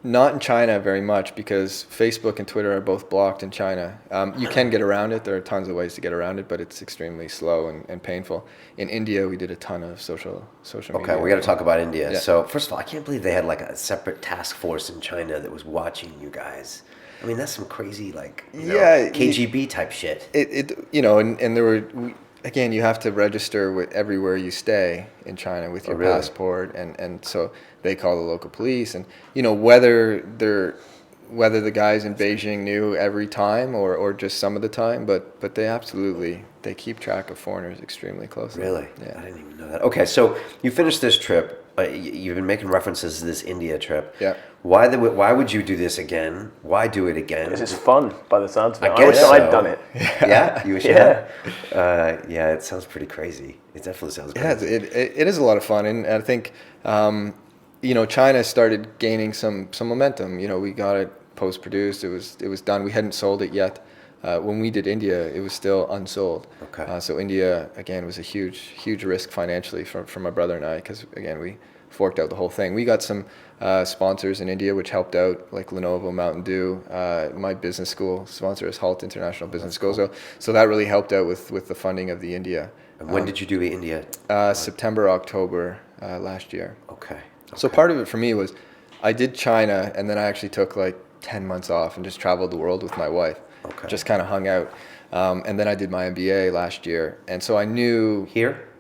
Speaker 1: Not in China very much, because Facebook and Twitter are both blocked in China. You can get around it. There are tons of ways to get around it, but it's extremely slow and painful. In India, we did a ton of social media.
Speaker 4: Okay, we got to talk about India.
Speaker 1: Yeah.
Speaker 4: So first of all, I can't believe they had like a separate task force in China that was watching you guys. I mean, that's some crazy KGB type shit.
Speaker 1: And there were. Again, you have to register with everywhere you stay in China with your passport, and so they call the local police, and whether the guys in Beijing knew every time or just some of the time, but they keep track of foreigners extremely closely.
Speaker 4: Really?
Speaker 1: Yeah.
Speaker 4: I didn't even know that. Okay, so you finished this trip. You've been making references to this India trip.
Speaker 1: Yeah.
Speaker 4: Why would you do this again? Why do it again?
Speaker 5: This is fun by the sounds of it.
Speaker 4: I wish
Speaker 5: I'd done it.
Speaker 4: Yeah, you wish you had? Yeah, it sounds pretty crazy. It definitely sounds crazy.
Speaker 1: Yeah, it is a lot of fun, and I think China started gaining some momentum. We got it post-produced. It was done. We hadn't sold it yet. When we did India, it was still unsold.
Speaker 4: Okay.
Speaker 1: So India, again, was a huge risk financially for my brother and I, because, again, we forked out the whole thing. We got some sponsors in India, which helped out, like Lenovo, Mountain Dew. My business school sponsor is Halt International Business School. Cool. So that really helped out with the funding of the India.
Speaker 4: And when did you do India?
Speaker 1: September, October last year.
Speaker 4: Okay.
Speaker 1: So part of it for me was I did China, and then I actually took like 10 months off and just traveled the world with my wife.
Speaker 4: Okay.
Speaker 1: Just kind of hung out. And then I did my MBA last year. And so I knew...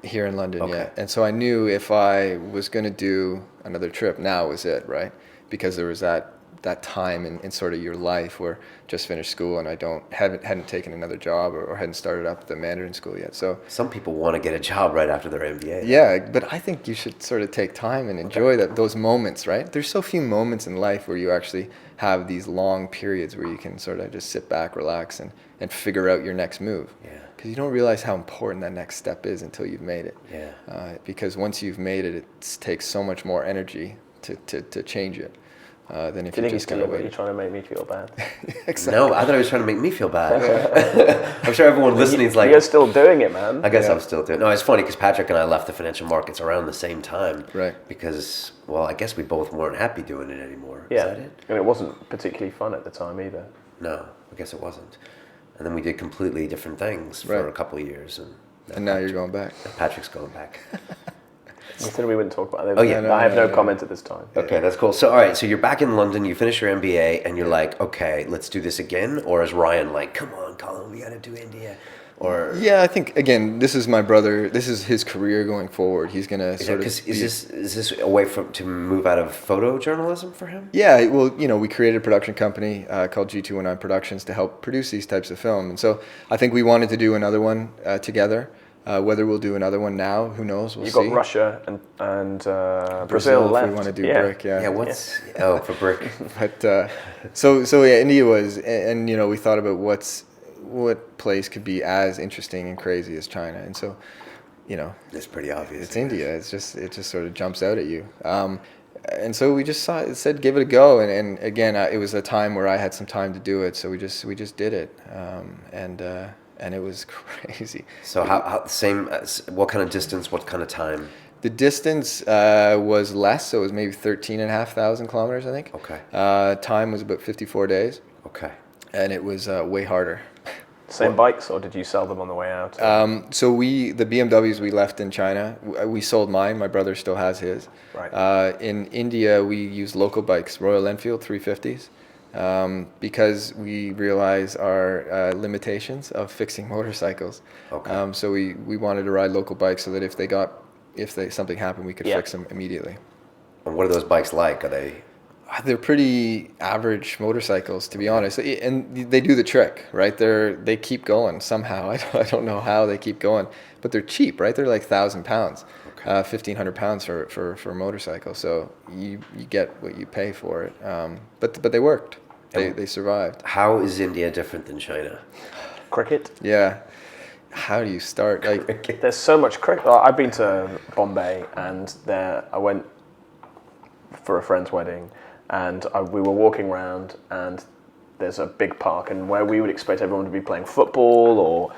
Speaker 1: Here in London,
Speaker 4: okay.
Speaker 1: Yeah. And so I knew if I was going to do another trip, now was it, right? Because there was that time in sort of your life where just finished school and I hadn't taken another job or hadn't started up the Mandarin school yet. So
Speaker 4: some people want to get a job right after their MBA.
Speaker 1: Yeah, but I think you should sort of take time and enjoy those moments, right? There's so few moments in life where you actually have these long periods where you can sort of just sit back, relax, and figure out your next move.
Speaker 4: Yeah.
Speaker 1: Because you don't realize how important that next step is until you've made it.
Speaker 4: Yeah.
Speaker 1: Because once you've made it, it takes so much more energy to change it than if you just kind of wait.
Speaker 5: You're trying to make me feel bad.
Speaker 1: Exactly.
Speaker 4: No, I thought he was trying to make me feel bad. I'm sure everyone listening is like...
Speaker 5: You're still doing it, man.
Speaker 4: I guess I'm still doing it. No, it's funny because Patrick and I left the financial markets around the same time.
Speaker 1: Right.
Speaker 4: Because, well, I guess we both weren't happy doing it anymore.
Speaker 5: Yeah.
Speaker 4: Is that it?
Speaker 5: And it wasn't particularly fun at the time either.
Speaker 4: No, I guess it wasn't. And then we did completely different things for a couple of years.
Speaker 1: And now you're going back.
Speaker 4: Patrick's going back.
Speaker 5: We said we wouldn't talk about it.
Speaker 4: I
Speaker 5: have no comment at this time.
Speaker 4: Okay, that's cool. So, all right, so you're back in London, you finish your MBA, and you're like, okay, let's do this again? Or is Ryan like, come on, Colin, we got to do India? Or
Speaker 1: yeah, I think, again, this is my brother. This is his career going forward. He's going to sort of...
Speaker 4: Is this a way to move out of photojournalism for him?
Speaker 1: Yeah, well, we created a production company called G219 Productions to help produce these types of film. And so I think we wanted to do another one together. Whether we'll do another one now, who knows? We'll see.
Speaker 5: You've got Russia and Brazil left.
Speaker 1: If we want to do Brick,
Speaker 4: Yeah, for Brick.
Speaker 1: But so India was, and we thought about what place could be as interesting and crazy as China, and so
Speaker 4: it's pretty obvious.
Speaker 1: It's India. It just sort of jumps out at you. And so we just said give it a go, and again it was a time where I had some time to do it, so we just did it, and it was crazy.
Speaker 4: So what kind of distance, what kind of time?
Speaker 1: The distance was less, so it was maybe 13,500 kilometers, I think.
Speaker 4: Okay.
Speaker 1: Time was about 54 days.
Speaker 4: Okay.
Speaker 1: And it was way harder.
Speaker 5: Same bikes, or did you sell them on the way out?
Speaker 1: So the BMWs we left in China, we sold mine. My brother still has his.
Speaker 5: Right.
Speaker 1: In India, we used local bikes, Royal Enfield 350s. Because we realize our limitations of fixing motorcycles.
Speaker 4: Okay.
Speaker 1: So we wanted to ride local bikes so that if something happened, we could fix them immediately.
Speaker 4: And what are those bikes like? Are they?
Speaker 1: They're pretty average motorcycles, to be honest, and they do the trick, right? They keep going somehow. I don't know how they keep going, but they're cheap, right? They're like 1,000 pounds. 1,500 pounds for a motorcycle, so you get what you pay for it. But they worked. They survived.
Speaker 4: How is India different than China?
Speaker 5: Cricket.
Speaker 1: Yeah. How do you start?
Speaker 5: There's so much cricket. I've been to Bombay, and I went for a friend's wedding, and we were walking around, and there's a big park, and where we would expect everyone to be playing football or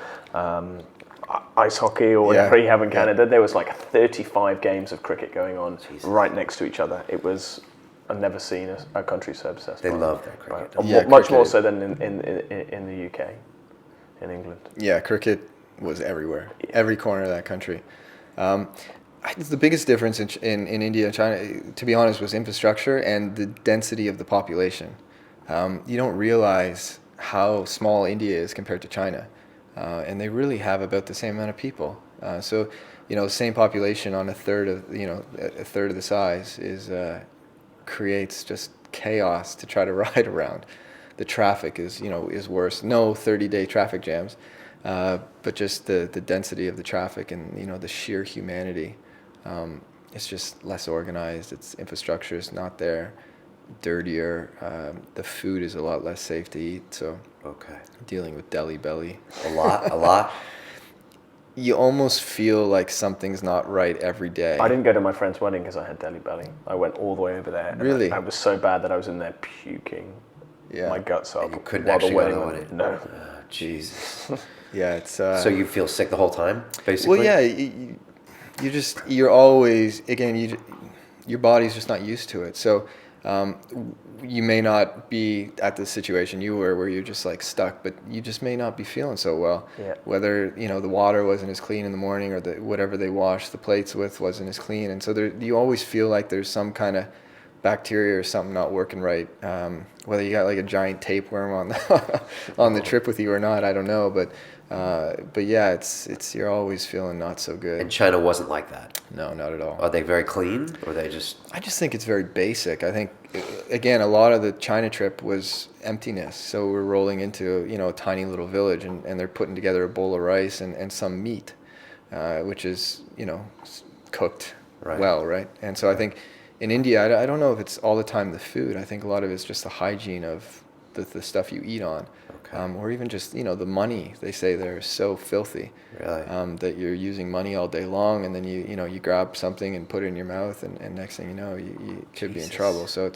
Speaker 5: ice hockey or whatever you have in Canada.
Speaker 1: Yeah.
Speaker 5: There was like 35 games of cricket going on right next to each other. It was, I've never seen a country so obsessed.
Speaker 4: They
Speaker 5: by
Speaker 4: love
Speaker 5: it.
Speaker 4: their cricket.
Speaker 5: Right.
Speaker 1: Yeah,
Speaker 5: Much
Speaker 1: cricket.
Speaker 5: more so than in the UK, in England.
Speaker 1: Yeah, cricket was everywhere, every corner of that country. The biggest difference in India and China, to be honest, was infrastructure and the density of the population. You don't realize how small India is compared to China, and they really have about the same amount of people. So, same population on a third of the size creates just chaos to try to ride around. The traffic is worse. No 30-day traffic jams, but just the density of the traffic and the sheer humanity. It's just less organized. Its infrastructure is not there, dirtier. The food is a lot less safe to eat. So dealing with Delhi belly.
Speaker 4: A lot.
Speaker 1: You almost feel like something's not right every day.
Speaker 5: I didn't go to my friend's wedding because I had Delhi belly. I went all the way over there. And
Speaker 1: Really?
Speaker 5: I was so bad that I was in there puking my guts up.
Speaker 4: And you couldn't
Speaker 5: while
Speaker 4: actually
Speaker 5: the
Speaker 4: go to
Speaker 5: wedding
Speaker 4: the
Speaker 5: went.
Speaker 4: wedding?
Speaker 5: No.
Speaker 4: Oh, Jesus.
Speaker 1: Yeah, it's.
Speaker 4: So you feel sick the whole time, basically?
Speaker 1: Well, yeah. You're always, again, your body's just not used to it. So you may not be at the situation you were where you're just like stuck, but you just may not be feeling so well.
Speaker 5: Yeah.
Speaker 1: Whether, the water wasn't as clean in the morning or whatever they washed the plates with wasn't as clean. And so you always feel like there's some kind of bacteria or something not working right. Whether you got like a giant tapeworm on the trip with you or not, I don't know. But yeah, it's you're always feeling not so good.
Speaker 4: And China wasn't like that?
Speaker 1: No, not at all.
Speaker 4: Are they very clean, or they just...
Speaker 1: I just think it's very basic. I think, again, a lot of the China trip was emptiness. So we're rolling into, a tiny little village, and they're putting together a bowl of rice and some meat, which is, cooked well, right? And so I think in India, I don't know if it's all the time the food. I think a lot of it's just the hygiene of the stuff you eat on. Or even just, the money. They say they're so filthy.
Speaker 4: Really?
Speaker 1: That you're using money all day long, and then you grab something and put it in your mouth, and next thing you know, you could be in trouble. So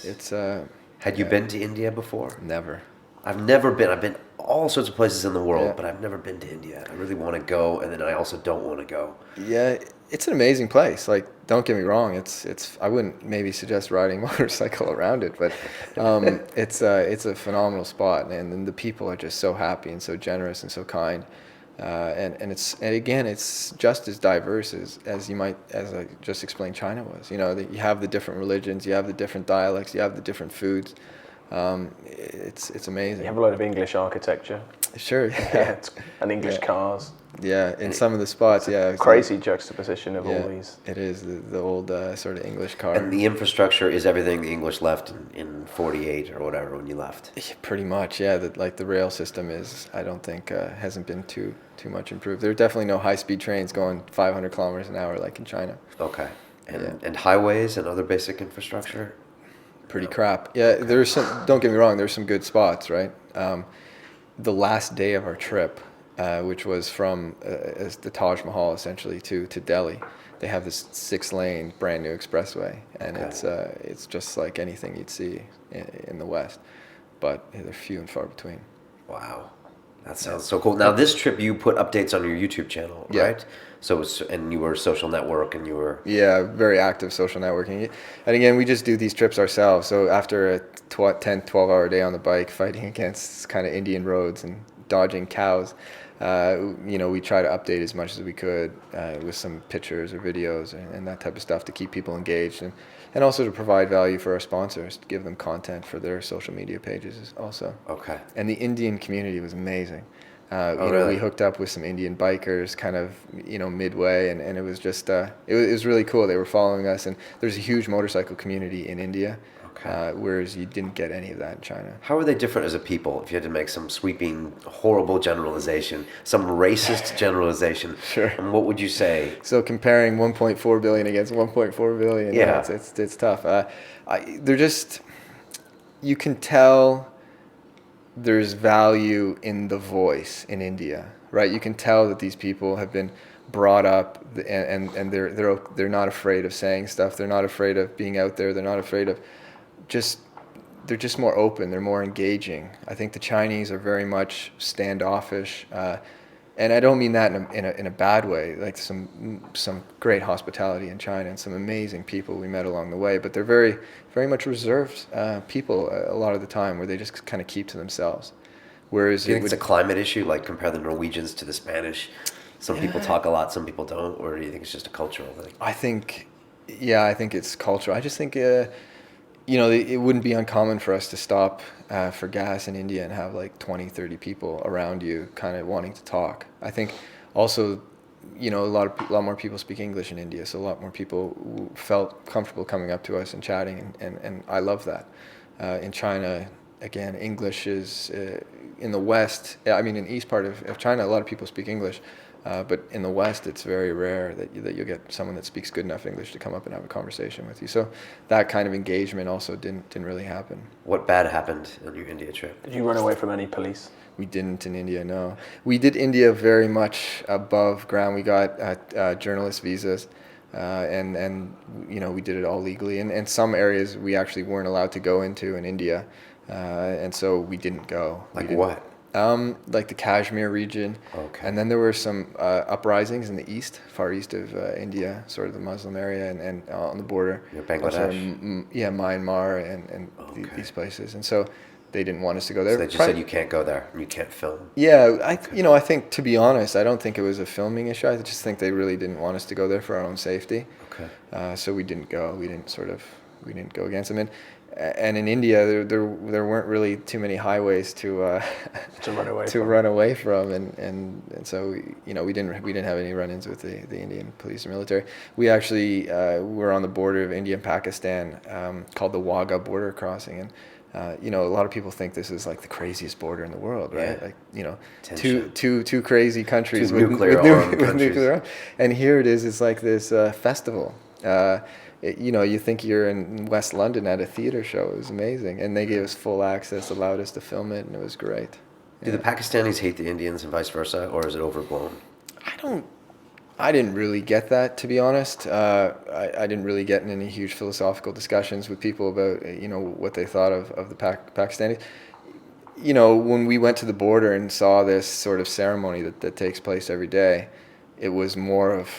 Speaker 1: it's
Speaker 4: Had you been to India before?
Speaker 1: Never.
Speaker 4: I've never been. I've been all sorts of places in the world, but I've never been to India. I really want to go, and then I also don't want to go.
Speaker 1: Yeah, it's an amazing place. Like, don't get me wrong. It's I wouldn't maybe suggest riding a motorcycle around it, but it's a phenomenal spot, and then the people are just so happy and so generous and so kind. And it's just as diverse as I just explained China was. You have the different religions, you have the different dialects, you have the different foods. It's amazing.
Speaker 5: You have a lot of English architecture.
Speaker 1: Sure.
Speaker 5: Yeah. And English cars.
Speaker 1: Yeah, in some of the spots,
Speaker 5: Crazy juxtaposition of all these.
Speaker 1: It is the old sort of English car.
Speaker 4: And the infrastructure is everything the English left in 48 or whatever when you left.
Speaker 1: Yeah, pretty much, yeah. The rail system is, I don't think, hasn't been too much improved. There are definitely no high-speed trains going 500 kilometers an hour like in China.
Speaker 4: Okay. And highways and other basic infrastructure?
Speaker 1: Pretty crap. Yeah, there's some, don't get me wrong, there's some good spots, right? The last day of our trip, which was from the Taj Mahal essentially to Delhi, they have this 6-lane brand new expressway, and it's just like anything you'd see in the West, but they're few and far between.
Speaker 4: Wow, that sounds so cool. Now, this trip you put updates on your YouTube channel, right? So and you were a social network, and you were
Speaker 1: very active social networking, and again, we just do these trips ourselves. So after a 10-12 hour day on the bike, fighting against kind of Indian roads and dodging cows, we try to update as much as we could with some pictures or videos and that type of stuff to keep people engaged, and also to provide value for our sponsors, to give them content for their social media pages also.
Speaker 4: Okay.
Speaker 1: And the Indian community was amazing.
Speaker 4: Really?
Speaker 1: We hooked up with some Indian bikers kind of, midway, and it was just, it was really cool. They were following us, and there's a huge motorcycle community in India. Whereas you didn't get any of that in China.
Speaker 4: How are they different as a people? If you had to make some sweeping, horrible generalization, some racist generalization,
Speaker 1: Sure.
Speaker 4: And what would you say?
Speaker 1: So comparing 1.4 billion against 1.4 billion, it's tough. They're just, you can tell there's value in the voice in India, right? You can tell that these people have been brought up, and they're not afraid of saying stuff. They're not afraid of being out there. They're not afraid of they're just more open. They're more engaging. I think the Chinese are very much standoffish. And I don't mean that in a bad way. Like some great hospitality in China and some amazing people we met along the way. But they're very very much reserved people a lot of the time, where they just kind of keep to themselves. Whereas
Speaker 4: Do you think it's a climate issue? Like compare the Norwegians to the Spanish. Some people talk a lot, some people don't. Or do you think it's just a cultural thing?
Speaker 1: I think it's cultural. I just think it wouldn't be uncommon for us to stop for gas in India and have like 20, 30 people around you kind of wanting to talk. I think also, a lot more people speak English in India, so a lot more people felt comfortable coming up to us and chatting, and I love that. In China, again, English is, in the West, in east part of China, a lot of people speak English. But in the West, it's very rare that you'll get someone that speaks good enough English to come up and have a conversation with you. So that kind of engagement also didn't really happen.
Speaker 4: What bad happened on your India trip?
Speaker 5: Did you run away from any police?
Speaker 1: We didn't in India, no. We did India very much above ground. We got journalist visas, and we did it all legally. And some areas we actually weren't allowed to go into in India, and so we didn't go.
Speaker 4: Like what?
Speaker 1: Like the Kashmir region.
Speaker 4: Okay.
Speaker 1: And then there were some uprisings in the east, far east of India, sort of the Muslim area, and on the border.
Speaker 4: Bangladesh.
Speaker 1: Also, Myanmar and these places. And so they didn't want us to go there.
Speaker 4: So they just said you can't go there, you can't film.
Speaker 1: Yeah, I think, to be honest, I don't think it was a filming issue. I just think they really didn't want us to go there for our own safety.
Speaker 4: Okay.
Speaker 1: So we didn't go. We didn't go against them. And in India, there weren't really too many highways to run away from, and so we didn't have any run-ins with the Indian police or military. We actually were on the border of India and Pakistan, called the Wagah border crossing, and a lot of people think this is like the craziest border in the world, right?
Speaker 4: Yeah.
Speaker 1: Like two crazy countries
Speaker 4: with nuclear
Speaker 1: armed. And here it is. It's like this festival. You think you're in West London at a theater show. It was amazing. And they gave us full access, allowed us to film it, and it was great.
Speaker 4: Do the Pakistanis hate the Indians and vice versa, or is it overblown?
Speaker 1: I didn't really get that, to be honest. I didn't really get in any huge philosophical discussions with people about, what they thought of the Pakistanis. When we went to the border and saw this sort of ceremony that takes place every day, it was more of,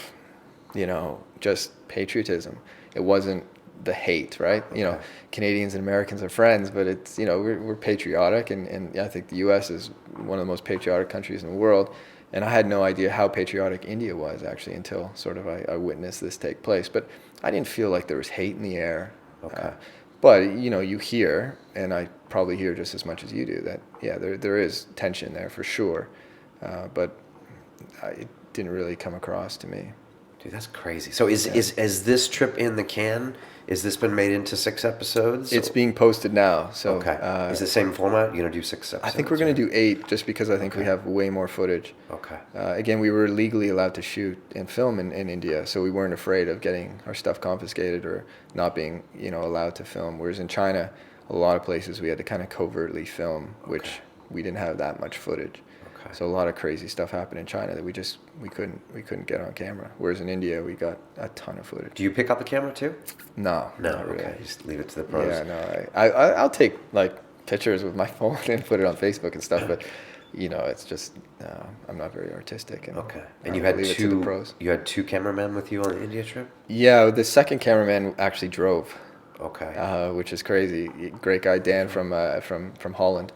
Speaker 1: just patriotism. It wasn't the hate, right?
Speaker 4: Okay.
Speaker 1: Canadians and Americans are friends, but it's, we're patriotic, and I think the U.S. is one of the most patriotic countries in the world. And I had no idea how patriotic India was, actually, until sort of I witnessed this take place. But I didn't feel like there was hate in the air.
Speaker 4: Okay.
Speaker 1: But you hear, and I probably hear just as much as you do, that there is tension there for sure. But it didn't really come across to me.
Speaker 4: Dude, that's crazy. So is this trip in the can? Is this been made into 6 episodes?
Speaker 1: It's being posted now. So
Speaker 4: okay. Is it the same format? You're gonna do 6 episodes?
Speaker 1: I think we're gonna do 8, just because I think we have way more footage.
Speaker 4: Okay.
Speaker 1: Again, we were legally allowed to shoot and film in India, so we weren't afraid of getting our stuff confiscated or not being allowed to film. Whereas in China, a lot of places we had to kind of covertly film, which we didn't have that much footage. Okay. So a lot of crazy stuff happened in China that we couldn't get on camera. Whereas in India, we got a ton of footage.
Speaker 4: Do you pick up the camera too?
Speaker 1: No,
Speaker 4: not
Speaker 1: really.
Speaker 4: Okay, just leave it to the pros.
Speaker 1: Yeah, no, I'll take like pictures with my phone and put it on Facebook and stuff, but it's just I'm not very artistic. And
Speaker 4: okay. And you had two cameramen with you on the India trip?
Speaker 1: Yeah, the second cameraman actually drove.
Speaker 4: Okay.
Speaker 1: Which is crazy. Great guy, Dan from Holland.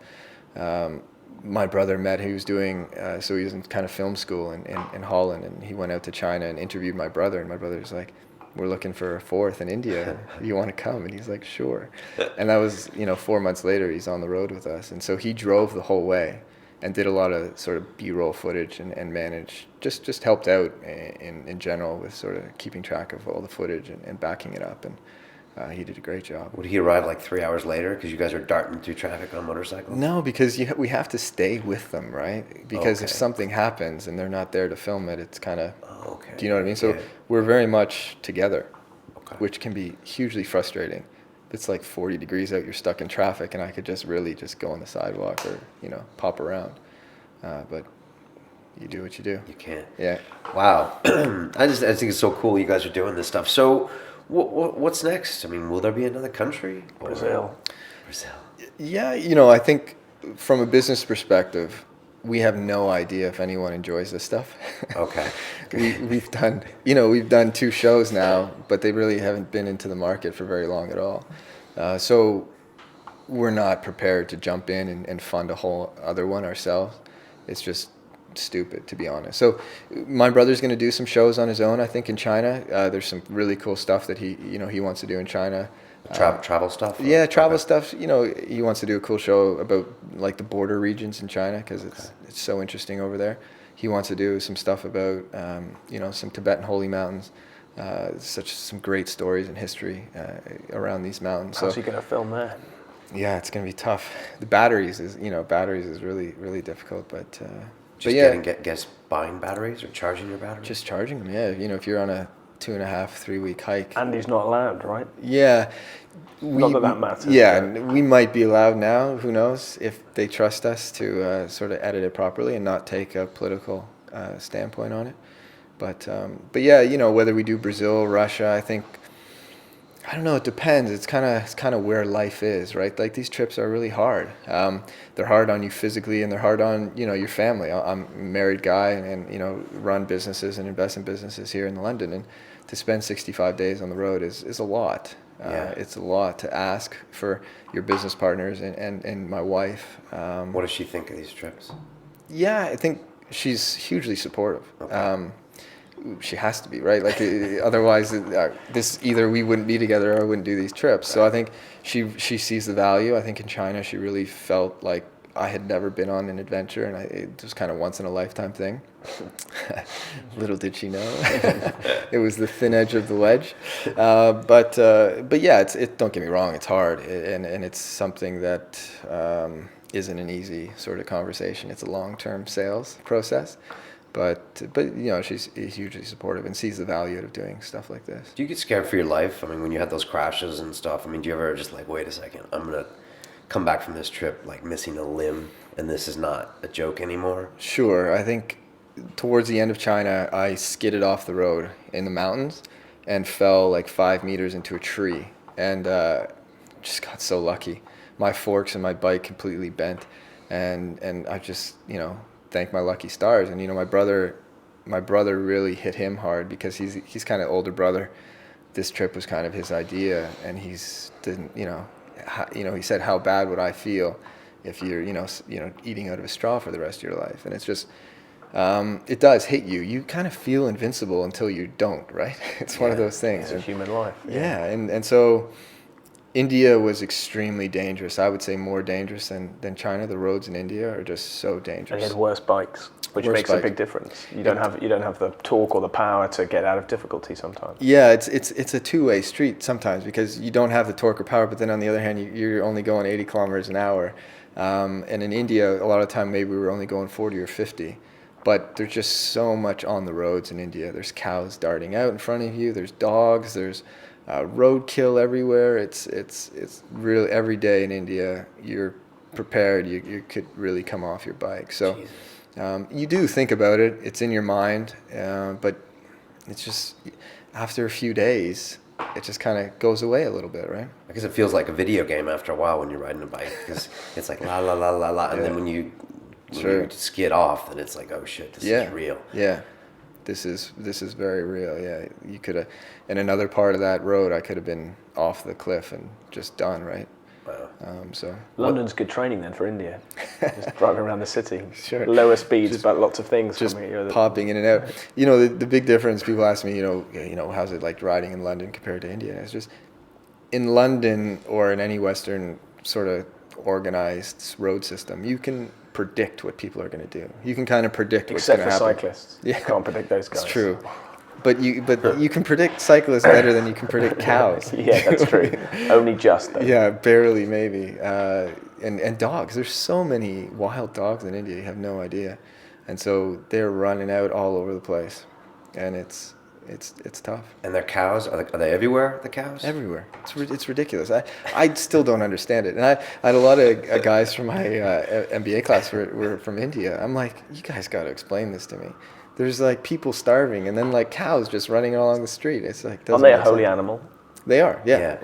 Speaker 1: My brother met, he was doing, so he was in kind of film school in Holland, and he went out to China and interviewed my brother, and my brother's like, we're looking for a 4th in India. You want to come? And he's like, sure. And that was, 4 months later, he's on the road with us. And so he drove the whole way and did a lot of sort of B-roll footage and managed, just helped out in general with sort of keeping track of all the footage and backing it up. And he did a great job.
Speaker 4: Would he arrive like 3 hours later because you guys are darting through traffic on motorcycles?
Speaker 1: No, because we have to stay with them, right? Because if something happens and they're not there to film it, it's kind of, do you know what I mean? So we're very much together, which can be hugely frustrating. It's like 40 degrees out, you're stuck in traffic, and I could just really just go on the sidewalk or, pop around. But you do what you do.
Speaker 4: You can't.
Speaker 1: Yeah.
Speaker 4: Wow. I think it's so cool you guys are doing this stuff. So what's next? I mean, will there be another country?
Speaker 5: Brazil.
Speaker 1: Yeah, I think from a business perspective, we have no idea if anyone enjoys this stuff.
Speaker 4: Okay.
Speaker 1: We've done 2 shows now, but they really haven't been into the market for very long at all. So we're not prepared to jump in and fund a whole other one ourselves. It's just stupid, to be honest. So my brother's going to do some shows on his own, I think, in China. There's some really cool stuff that he wants to do in China.
Speaker 4: Travel stuff?
Speaker 1: Yeah, travel stuff. He wants to do a cool show about like the border regions in China because it's so interesting over there. He wants to do some stuff about some Tibetan holy mountains. Some great stories and history around these mountains.
Speaker 5: How's he going to film there?
Speaker 1: Yeah, it's going to be tough. The batteries is really, really difficult, but
Speaker 4: guess buying batteries or charging your batteries?
Speaker 1: Just charging them, yeah. If you're on a 2.5-3 week hike.
Speaker 5: And he's not allowed, right?
Speaker 1: Yeah.
Speaker 5: Not that matters.
Speaker 1: Yeah, we might be allowed now, who knows, if they trust us to sort of edit it properly and not take a political standpoint on it. But yeah, whether we do Brazil, Russia, I don't know, it depends. It's kind of where life is, right? Like these trips are really hard. They're hard on you physically and they're hard on, your family. I'm a married guy and run businesses and invest in businesses here in London, and to spend 65 days on the road is a lot. It's a lot to ask for your business partners and my wife.
Speaker 4: What does she think of these trips?
Speaker 1: Yeah, I think she's hugely supportive. Okay. She has to be, right? Like otherwise, either we wouldn't be together or I wouldn't do these trips. So I think she sees the value. I think in China she really felt like I had never been on an adventure, and it was kind of once in a lifetime thing. Little did she know, it was the thin edge of the wedge. But yeah, don't get me wrong, it's hard, and it's something that isn't an easy sort of conversation. It's a long-term sales process. But she's hugely supportive and sees the value of doing stuff like this.
Speaker 4: Do you get scared for your life? I mean, when you had those crashes and stuff, do you ever just like, wait a second, I'm going to come back from this trip like missing a limb and this is not a joke anymore?
Speaker 1: Sure. I think towards the end of China, I skidded off the road in the mountains and fell like 5 meters into a tree and just got so lucky. My forks and my bike completely bent, and I just, thank my lucky stars. And my brother really hit him hard because he's kind of older brother. This trip was kind of his idea, and he said, how bad would I feel if you're eating out of a straw for the rest of your life? And it's just it does hit you. You kind of feel invincible until you don't, right? It's one of those things.
Speaker 5: It's a human life.
Speaker 1: Yeah, and so India was extremely dangerous. I would say more dangerous than China. The roads in India are just so dangerous.
Speaker 5: And you had worse bikes, which makes a big difference. You don't have the torque or the power to get out of difficulty sometimes.
Speaker 1: Yeah, it's a two-way street sometimes because you don't have the torque or power, but then on the other hand, you're only going 80 kilometers an hour. And in India, a lot of the time, maybe we were only going 40 or 50. But there's just so much on the roads in India. There's cows darting out in front of you. There's dogs. There's roadkill everywhere. It's really every day in India you're prepared. You could really come off your bike. So you do think about it. It's in your mind, but it's just after a few days, it just kind of goes away a little bit, right?
Speaker 4: I guess it feels like a video game after a while when you're riding a bike because it's like la la la la la, and then when you skid off, then it's like, oh shit, this is real.
Speaker 1: Yeah. This is very real. Yeah, you could have, in another part of that road, I could have been off the cliff and just done, right?
Speaker 4: Wow.
Speaker 5: London's good training then for India. Just driving around the city.
Speaker 1: Sure.
Speaker 5: Lower speeds, but lots of things.
Speaker 1: Just popping in and out. The big difference. People ask me, how's it like riding in London compared to India? It's just in London or in any Western sort of organized road system, you can predict what people are going to do. You can kind of predict what's going to happen.
Speaker 5: Except for cyclists. Yeah. You can't predict those guys.
Speaker 1: It's true. But you can predict cyclists better than you can predict cows.
Speaker 5: Yeah, that's true. Only just, though.
Speaker 1: Yeah, barely, maybe. And dogs. There's so many wild dogs in India, you have no idea. And so they're running out all over the place. And it's tough.
Speaker 4: And their cows, are they everywhere, the cows?
Speaker 1: Everywhere. It's ridiculous. I still don't understand it. And I had a lot of guys from my MBA class who were from India. I'm like, you guys got to explain this to me. There's like people starving and then like cows just running along the street. It's like,
Speaker 5: aren't they a holy animal?
Speaker 1: They are, yeah.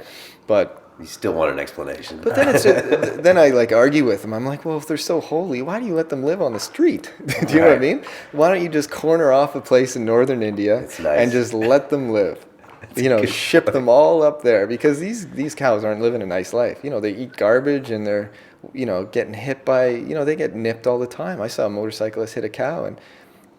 Speaker 1: But
Speaker 4: You still want an explanation.
Speaker 1: But then then I like argue with them. I'm like, well, if they're so holy, why do you let them live on the street? Do you know what I mean? Why don't you just corner off a place in northern India and just let them live? Ship them all up there, because these cows aren't living a nice life. They eat garbage, and they're, getting hit by, they get nipped all the time. I saw a motorcyclist hit a cow, and,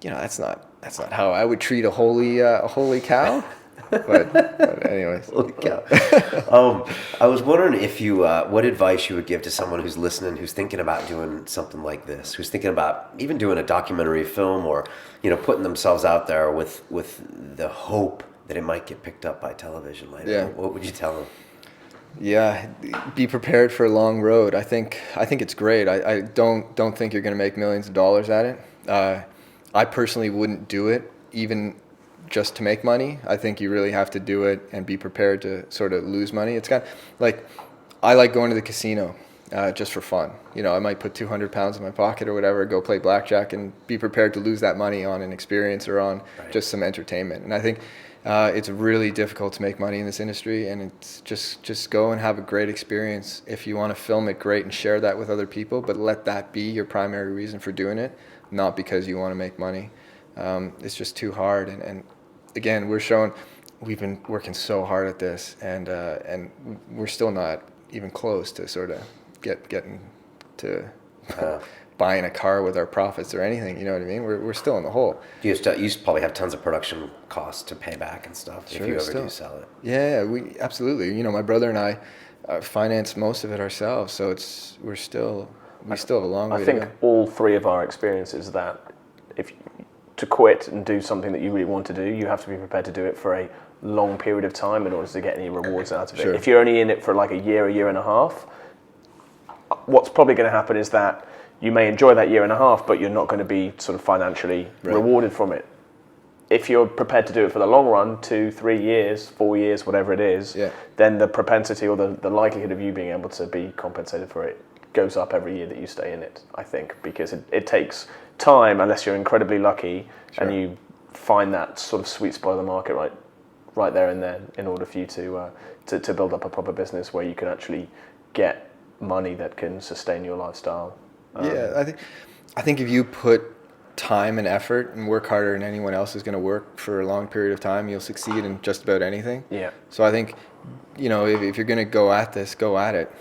Speaker 1: that's not how I would treat a holy cow. But anyways.
Speaker 4: Holy cow. I was wondering if you, what advice you would give to someone who's listening, who's thinking about doing something like this, who's thinking about even doing a documentary film, or, putting themselves out there with the hope that it might get picked up by television later. Yeah. What would you tell them?
Speaker 1: Yeah, be prepared for a long road. I think it's great. I don't think you're going to make millions of dollars at it. I personally wouldn't do it even just to make money. I think you really have to do it and be prepared to sort of lose money. It's kind of like, I like going to the casino just for fun. I might put 200 pounds in my pocket or whatever, go play blackjack, and be prepared to lose that money on an experience or on just some entertainment. And I think it's really difficult to make money in this industry, and it's just go and have a great experience. If you want to film it, great, and share that with other people, but let that be your primary reason for doing it, not because you want to make money. It's just too hard. And again, we've been working so hard at this, and we're still not even close to sort of getting to buying a car with our profits or anything. You know what I mean? We're still in the hole.
Speaker 4: You probably have tons of production costs to pay back and stuff, if you ever do sell it.
Speaker 1: Yeah, we absolutely. My brother and I finance most of it ourselves, so we still have a long way to go.
Speaker 5: I think all three of our experiences that to quit and do something that you really want to do, you have to be prepared to do it for a long period of time in order to get any rewards out of it. If you're only in it for like a year and a half, what's probably going to happen is that you may enjoy that year and a half, but you're not going to be sort of financially rewarded from it. If you're prepared to do it for the long run, 2, 3 years, 4 years, whatever it is, then the propensity or the likelihood of you being able to be compensated for it goes up every year that you stay in it, I think, because it takes time, unless you're incredibly lucky and you find that sort of sweet spot of the market right there and then, in order for you to build up a proper business where you can actually get money that can sustain your lifestyle.
Speaker 1: I think if you put time and effort and work harder than anyone else is going to work for a long period of time, you'll succeed in just about anything. Yeah. So I think, if you're going to go at this, go at it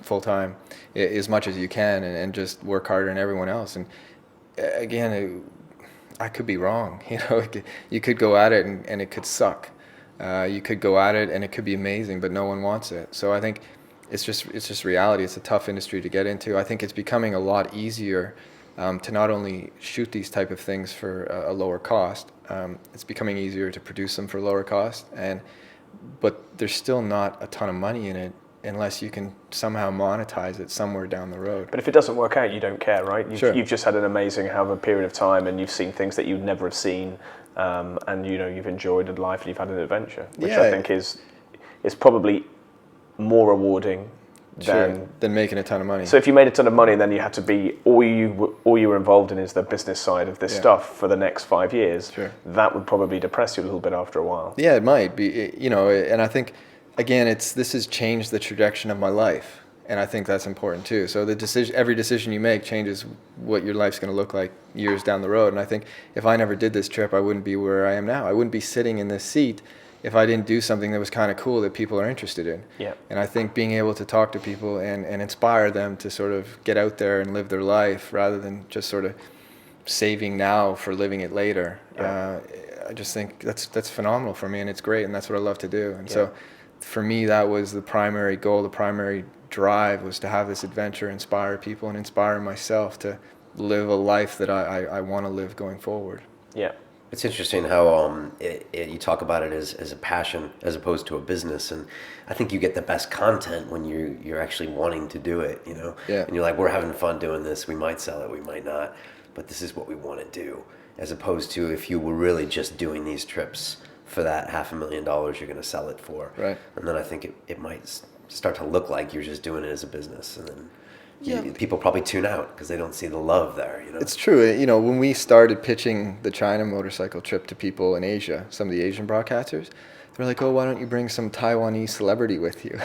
Speaker 1: full time as much as you can, and just work harder than everyone else. And again, I could be wrong. You could go at it and it could suck. You could go at it and it could be amazing, but no one wants it. So I think it's just reality. It's a tough industry to get into. I think it's becoming a lot easier to not only shoot these type of things for a lower cost. It's becoming easier to produce them for lower cost, but there's still not a ton of money in it unless you can somehow monetize it somewhere down the road.
Speaker 5: But if it doesn't work out, you don't care, right? You've just had an amazing period of time, and you've seen things that you'd never have seen, and you've enjoyed life, and you've had an adventure, which I think is probably more rewarding than
Speaker 1: making a ton of money.
Speaker 5: So if you made a ton of money, then you had to be all you were involved in is the business side of this stuff for the next 5 years. That would probably depress you a little bit after a while.
Speaker 1: Yeah, it might be. And I think, again, this has changed the trajectory of my life, and I think that's important too. So every decision you make changes what your life's going to look like years down the road. And I think if I never did this trip, I wouldn't be where I am now. I wouldn't be sitting in this seat if I didn't do something that was kind of cool that people are interested in. Yeah. And I think being able to talk to people and inspire them to sort of get out there and live their life rather than just sort of saving now for living it later. I just think that's phenomenal for me, and it's great, and that's what I love to do. And so for me, that was the primary goal, the primary drive was to have this adventure, inspire people, and inspire myself to live a life that I want to live going forward.
Speaker 5: Yeah.
Speaker 4: It's interesting how you talk about it as a passion as opposed to a business, and I think you get the best content when you're actually wanting to do it, Yeah. And you're like, we're having fun doing this. We might sell it, we might not, but this is what we want to do. As opposed to if you were really just doing these trips for that $500,000 you're going to sell it for, right? And then I think it might start to look like you're just doing it as a business, and then. People probably tune out because they don't see the love there.
Speaker 1: It's true. When we started pitching the China motorcycle trip to people in Asia, some of the Asian broadcasters, they're like, oh, why don't you bring some Taiwanese celebrity with you?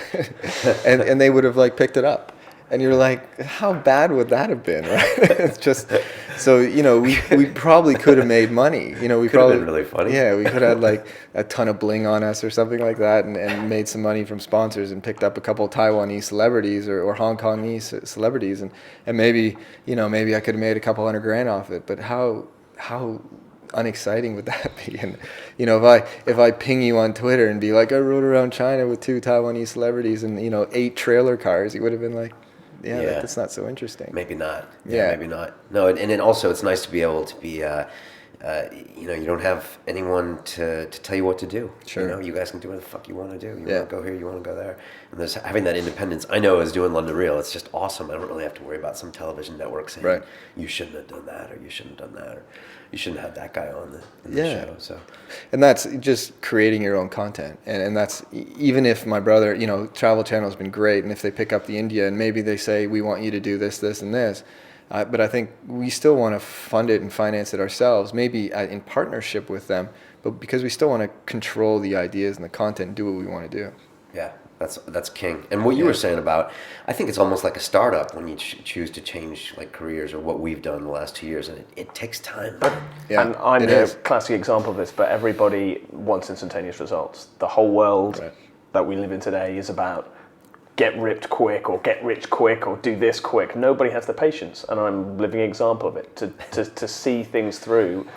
Speaker 1: and they would have like picked it up. And you're like, how bad would that have been, right? It's just, so, we probably could have made money. We
Speaker 4: Could have
Speaker 1: probably
Speaker 4: been really funny.
Speaker 1: Yeah, we could have had like a ton of bling on us or something like that, and made some money from sponsors and picked up a couple of Taiwanese celebrities or Hong Kongese celebrities, and maybe, maybe I could have made a couple $100,000 off it. But how unexciting would that be? And if I ping you on Twitter and be like, I rode around China with 2 Taiwanese celebrities and 8 trailer cars, you would have been like, yeah. That's not so interesting.
Speaker 4: Maybe not.
Speaker 1: Yeah.
Speaker 4: Maybe not. No, and then also it's nice to be able to be, you don't have anyone to tell you what to do.
Speaker 1: Sure.
Speaker 4: You guys can do what the fuck you want to do. You want to go here, you want to go there. And there's having that independence. I know as doing London Real, it's just awesome. I don't really have to worry about some television network saying,
Speaker 1: right,
Speaker 4: you shouldn't have done that, or you shouldn't have done that, or you shouldn't have that guy on the show. So,
Speaker 1: and that's just creating your own content, and that's even if my brother, Travel Channel has been great, and if they pick up the India and maybe they say we want you to do this, this, and this, but I think we still want to fund it and finance it ourselves, maybe in partnership with them, but because we still want to control the ideas and the content and do what we want to do.
Speaker 4: Yeah. That's king. And what you were saying about, I think it's almost like a startup when you choose to change like careers, or what we've done the last 2 years, and it takes time.
Speaker 5: Yeah, and I'm the classic example of this, but everybody wants instantaneous results. The whole world that we live in today is about get ripped quick, or get rich quick, or do this quick. Nobody has the patience, and I'm a living example of it, to see things through,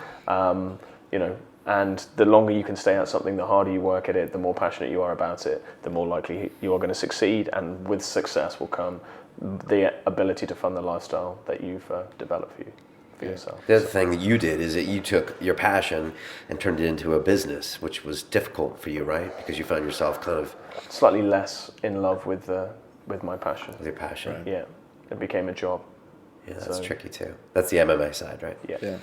Speaker 5: and the longer you can stay at something, the harder you work at it, the more passionate you are about it, the more likely you are going to succeed, and with success will come the ability to fund the lifestyle that you've developed for yourself.
Speaker 4: The other thing that you did is that you took your passion and turned it into a business, which was difficult for you, right? Because you found yourself kind of
Speaker 5: slightly less in love with my passion.
Speaker 4: With your passion.
Speaker 5: Right. Yeah, it became a job.
Speaker 4: Yeah, that's tricky too. That's the MMA side, right?
Speaker 5: Yeah.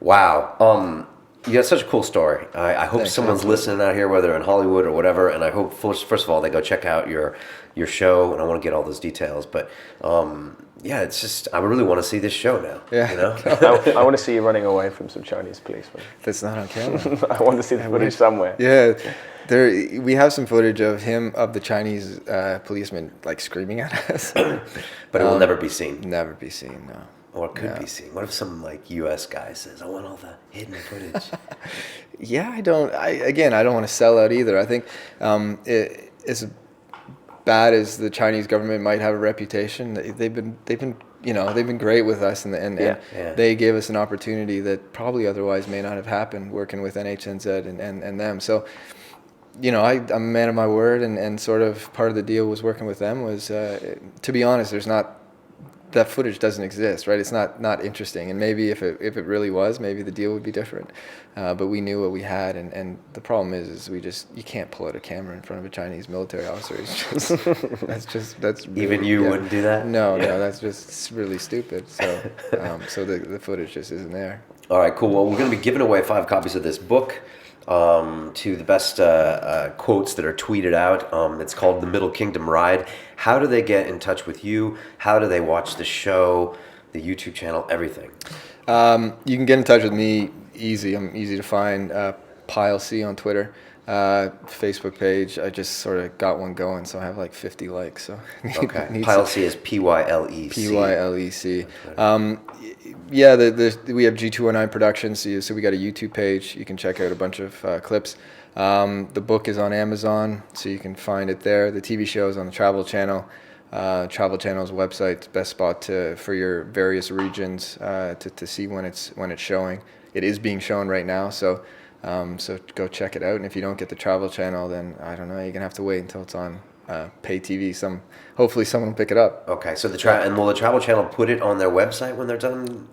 Speaker 4: Wow. You got such a cool story. I hope someone's listening out here, whether in Hollywood or whatever, and I hope first of all they go check out your show, and I want to get all those details. But it's just I really want to see this show now.
Speaker 1: Yeah.
Speaker 5: I want to see you running away from some Chinese policemen.
Speaker 1: That's not on camera.
Speaker 5: I want to see the footage somewhere.
Speaker 1: Yeah. We have some footage of the Chinese policeman like screaming at us.
Speaker 4: But it will never be seen.
Speaker 1: Never be seen, no.
Speaker 4: Or it could be seen. What if some like U.S. guy says, "I want all the hidden footage"?
Speaker 1: Yeah, I don't want to sell out either. I think as bad as the Chinese government might have a reputation, they've been great with us, and they gave us an opportunity that probably otherwise may not have happened working with NHNZ and them. So, I'm a man of my word, and sort of part of the deal was working with them was, to be honest, that footage doesn't exist, right? It's not interesting, and maybe if it really was, maybe the deal would be different. But we knew what we had, and the problem is you can't pull out a camera in front of a Chinese military officer. It's just that's really,
Speaker 4: even you wouldn't do that.
Speaker 1: No, that's just really stupid. So so the footage just isn't there.
Speaker 4: All right, cool. Well, we're going to be giving away 5 copies of this book. To the best quotes that are tweeted out. It's called The Middle Kingdom Ride. How do they get in touch with you? How do they watch the show, the YouTube channel, everything?
Speaker 1: You can get in touch with me easy. I'm easy to find. Pyle C on Twitter. Facebook page. I just sort of got one going, so I have like 50 likes. So
Speaker 4: Pyle C is Pylec.
Speaker 1: Pylec. We have G219 Productions, so we got a YouTube page. You can check out a bunch of clips. The book is on Amazon, so you can find it there. The TV show is on the Travel Channel. Travel Channel's website, best spot for your various regions to see when it's showing. It is being shown right now, so go check it out. And if you don't get the Travel Channel, then I don't know. You're gonna have to wait until it's on pay TV. Hopefully someone will pick it up.
Speaker 4: Okay, so and will the Travel Channel put it on their website when they're done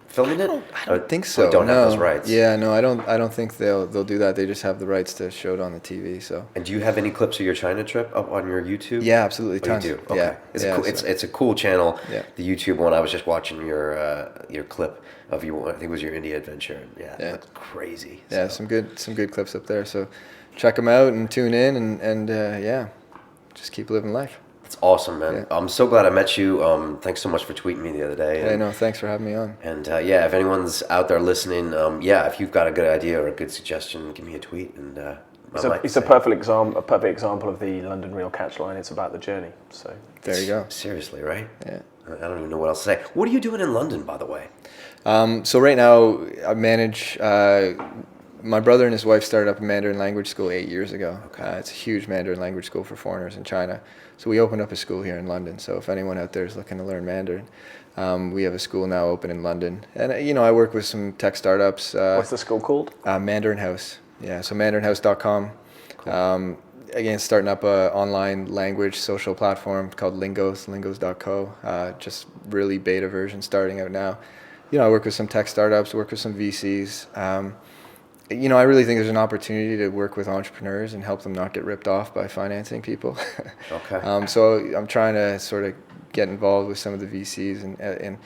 Speaker 4: filming it?
Speaker 1: I don't think so.
Speaker 4: They don't have those rights.
Speaker 1: Yeah, no, I don't think they'll do that. They just have the rights to show it on the TV. So.
Speaker 4: And do you have any clips of your China trip up on your YouTube?
Speaker 1: Yeah, absolutely.
Speaker 4: Tons. You do. Okay.
Speaker 1: Yeah.
Speaker 4: It's a cool channel.
Speaker 1: Yeah.
Speaker 4: The YouTube one. I was just watching your clip of I think it was your India adventure. And that's crazy.
Speaker 1: Yeah, some good clips up there. So check them out and tune in and just keep living life.
Speaker 4: It's awesome, man.
Speaker 1: Yeah.
Speaker 4: I'm so glad I met you. Thanks so much for tweeting me the other day.
Speaker 1: Yeah, no, thanks for having me on.
Speaker 4: And if anyone's out there listening, if you've got a good idea or a good suggestion, give me a tweet and
Speaker 5: It's a perfect example of the London Real catchline. It's about the journey. So
Speaker 1: there you go.
Speaker 4: Seriously, right?
Speaker 1: Yeah.
Speaker 4: I don't even know what else to say. What are you doing in London, by the way?
Speaker 1: So right now I manage. My brother and his wife started up a Mandarin language school 8 years ago.
Speaker 4: Okay.
Speaker 1: It's a huge Mandarin language school for foreigners in China. So we opened up a school here in London. So if anyone out there is looking to learn Mandarin, we have a school now open in London. And I work with some tech startups.
Speaker 5: What's the school called?
Speaker 1: Mandarin House. Yeah, so mandarinhouse.com.
Speaker 4: Cool.
Speaker 1: Again, starting up a online language social platform called lingos.co. Just really beta version starting out now. I work with some tech startups, work with some VCs. I really think there's an opportunity to work with entrepreneurs and help them not get ripped off by financing people.
Speaker 4: Okay.
Speaker 1: So I'm trying to sort of get involved with some of the VCs and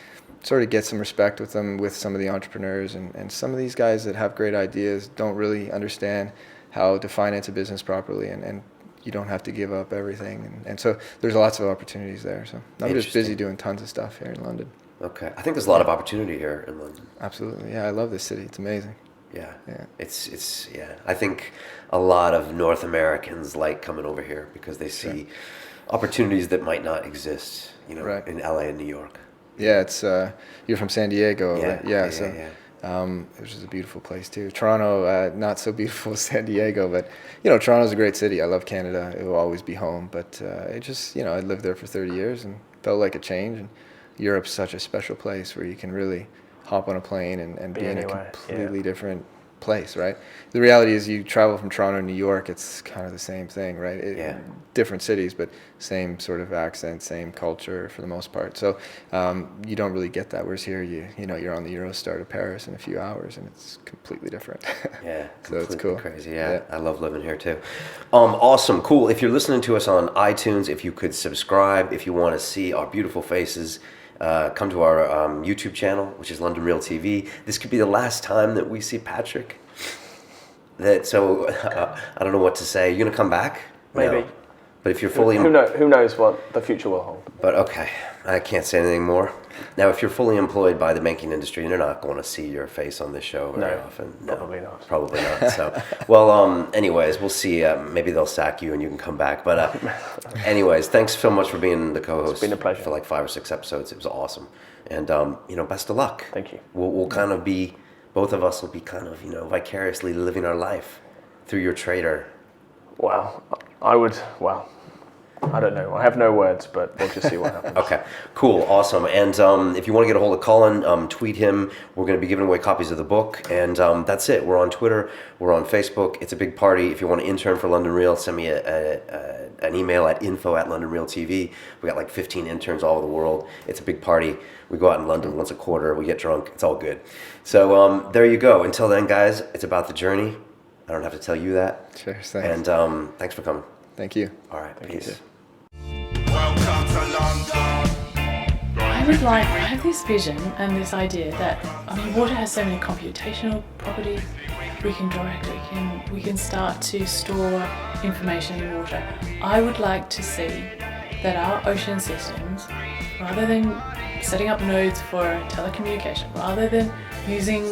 Speaker 1: sort of get some respect with them, with some of the entrepreneurs. And some of these guys that have great ideas don't really understand how to finance a business properly. And you don't have to give up everything. And so there's lots of opportunities there. So I'm just busy doing tons of stuff here in London.
Speaker 4: Okay. I think there's a lot of opportunity here in London.
Speaker 1: Absolutely. Yeah, I love this city. It's amazing.
Speaker 4: Yeah. It's I think a lot of North Americans like coming over here because they see opportunities that might not exist,
Speaker 1: right.
Speaker 4: in LA and New York.
Speaker 1: Yeah, it's you're from San Diego,
Speaker 4: Yeah,
Speaker 1: right? Yeah. Which is a beautiful place too. Toronto, not so beautiful as San Diego, but Toronto's a great city. I love Canada. It will always be home. But it just I lived there for 30 years and felt like a change. And Europe's such a special place where you can really hop on a plane and be in a completely different place, right? The reality is you travel from Toronto to New York, it's kind of the same thing, right? Different cities, but same sort of accent, same culture for the most part. So you don't really get that. Whereas here, you're on the Eurostar to Paris in a few hours, and it's completely different.
Speaker 4: Yeah,
Speaker 1: so it's cool.
Speaker 4: Crazy. Yeah, I love living here too. Awesome, cool. If you're listening to us on iTunes, if you could subscribe, if you want to see our beautiful faces. Come to our YouTube channel, which is London Real TV. This could be the last time that we see Patrick. So I don't know what to say. You're gonna come back?
Speaker 5: Maybe.
Speaker 4: No. But if you're fully...
Speaker 5: Who knows what the future will hold.
Speaker 4: But okay, I can't say anything more. Now, if you're fully employed by the banking industry, you're not going to see your face on this show very often. No,
Speaker 5: probably not.
Speaker 4: Probably not. So, well, anyways, we'll see. Maybe they'll sack you and you can come back. But anyways, thanks so much for being the co-host.
Speaker 5: It's been a pleasure.
Speaker 4: For like 5 or 6 episodes. It was awesome. And, best of luck.
Speaker 5: Thank you.
Speaker 4: We'll kind of be, both of us will be kind of, vicariously living our life through your trader.
Speaker 5: Wow. I don't know. I have no words, but we'll just see what happens.
Speaker 4: Okay, cool, awesome. And if you want to get a hold of Colin, tweet him. We're going to be giving away copies of the book. And that's it. We're on Twitter. We're on Facebook. It's a big party. If you want to intern for London Real, send me an email at info@LondonRealTV. We got like 15 interns all over the world. It's a big party. We go out in London once a quarter. We get drunk. It's all good. So there you go. Until then, guys, it's about the journey. I don't have to tell you that.
Speaker 1: Sure, thanks.
Speaker 4: And thanks for coming.
Speaker 1: Thank you.
Speaker 4: All right, peace.
Speaker 6: I have this vision and this idea that, water has so many computational properties. We can direct it, we can start to store information in water. I would like to see that our ocean systems, rather than setting up nodes for telecommunication, rather than using,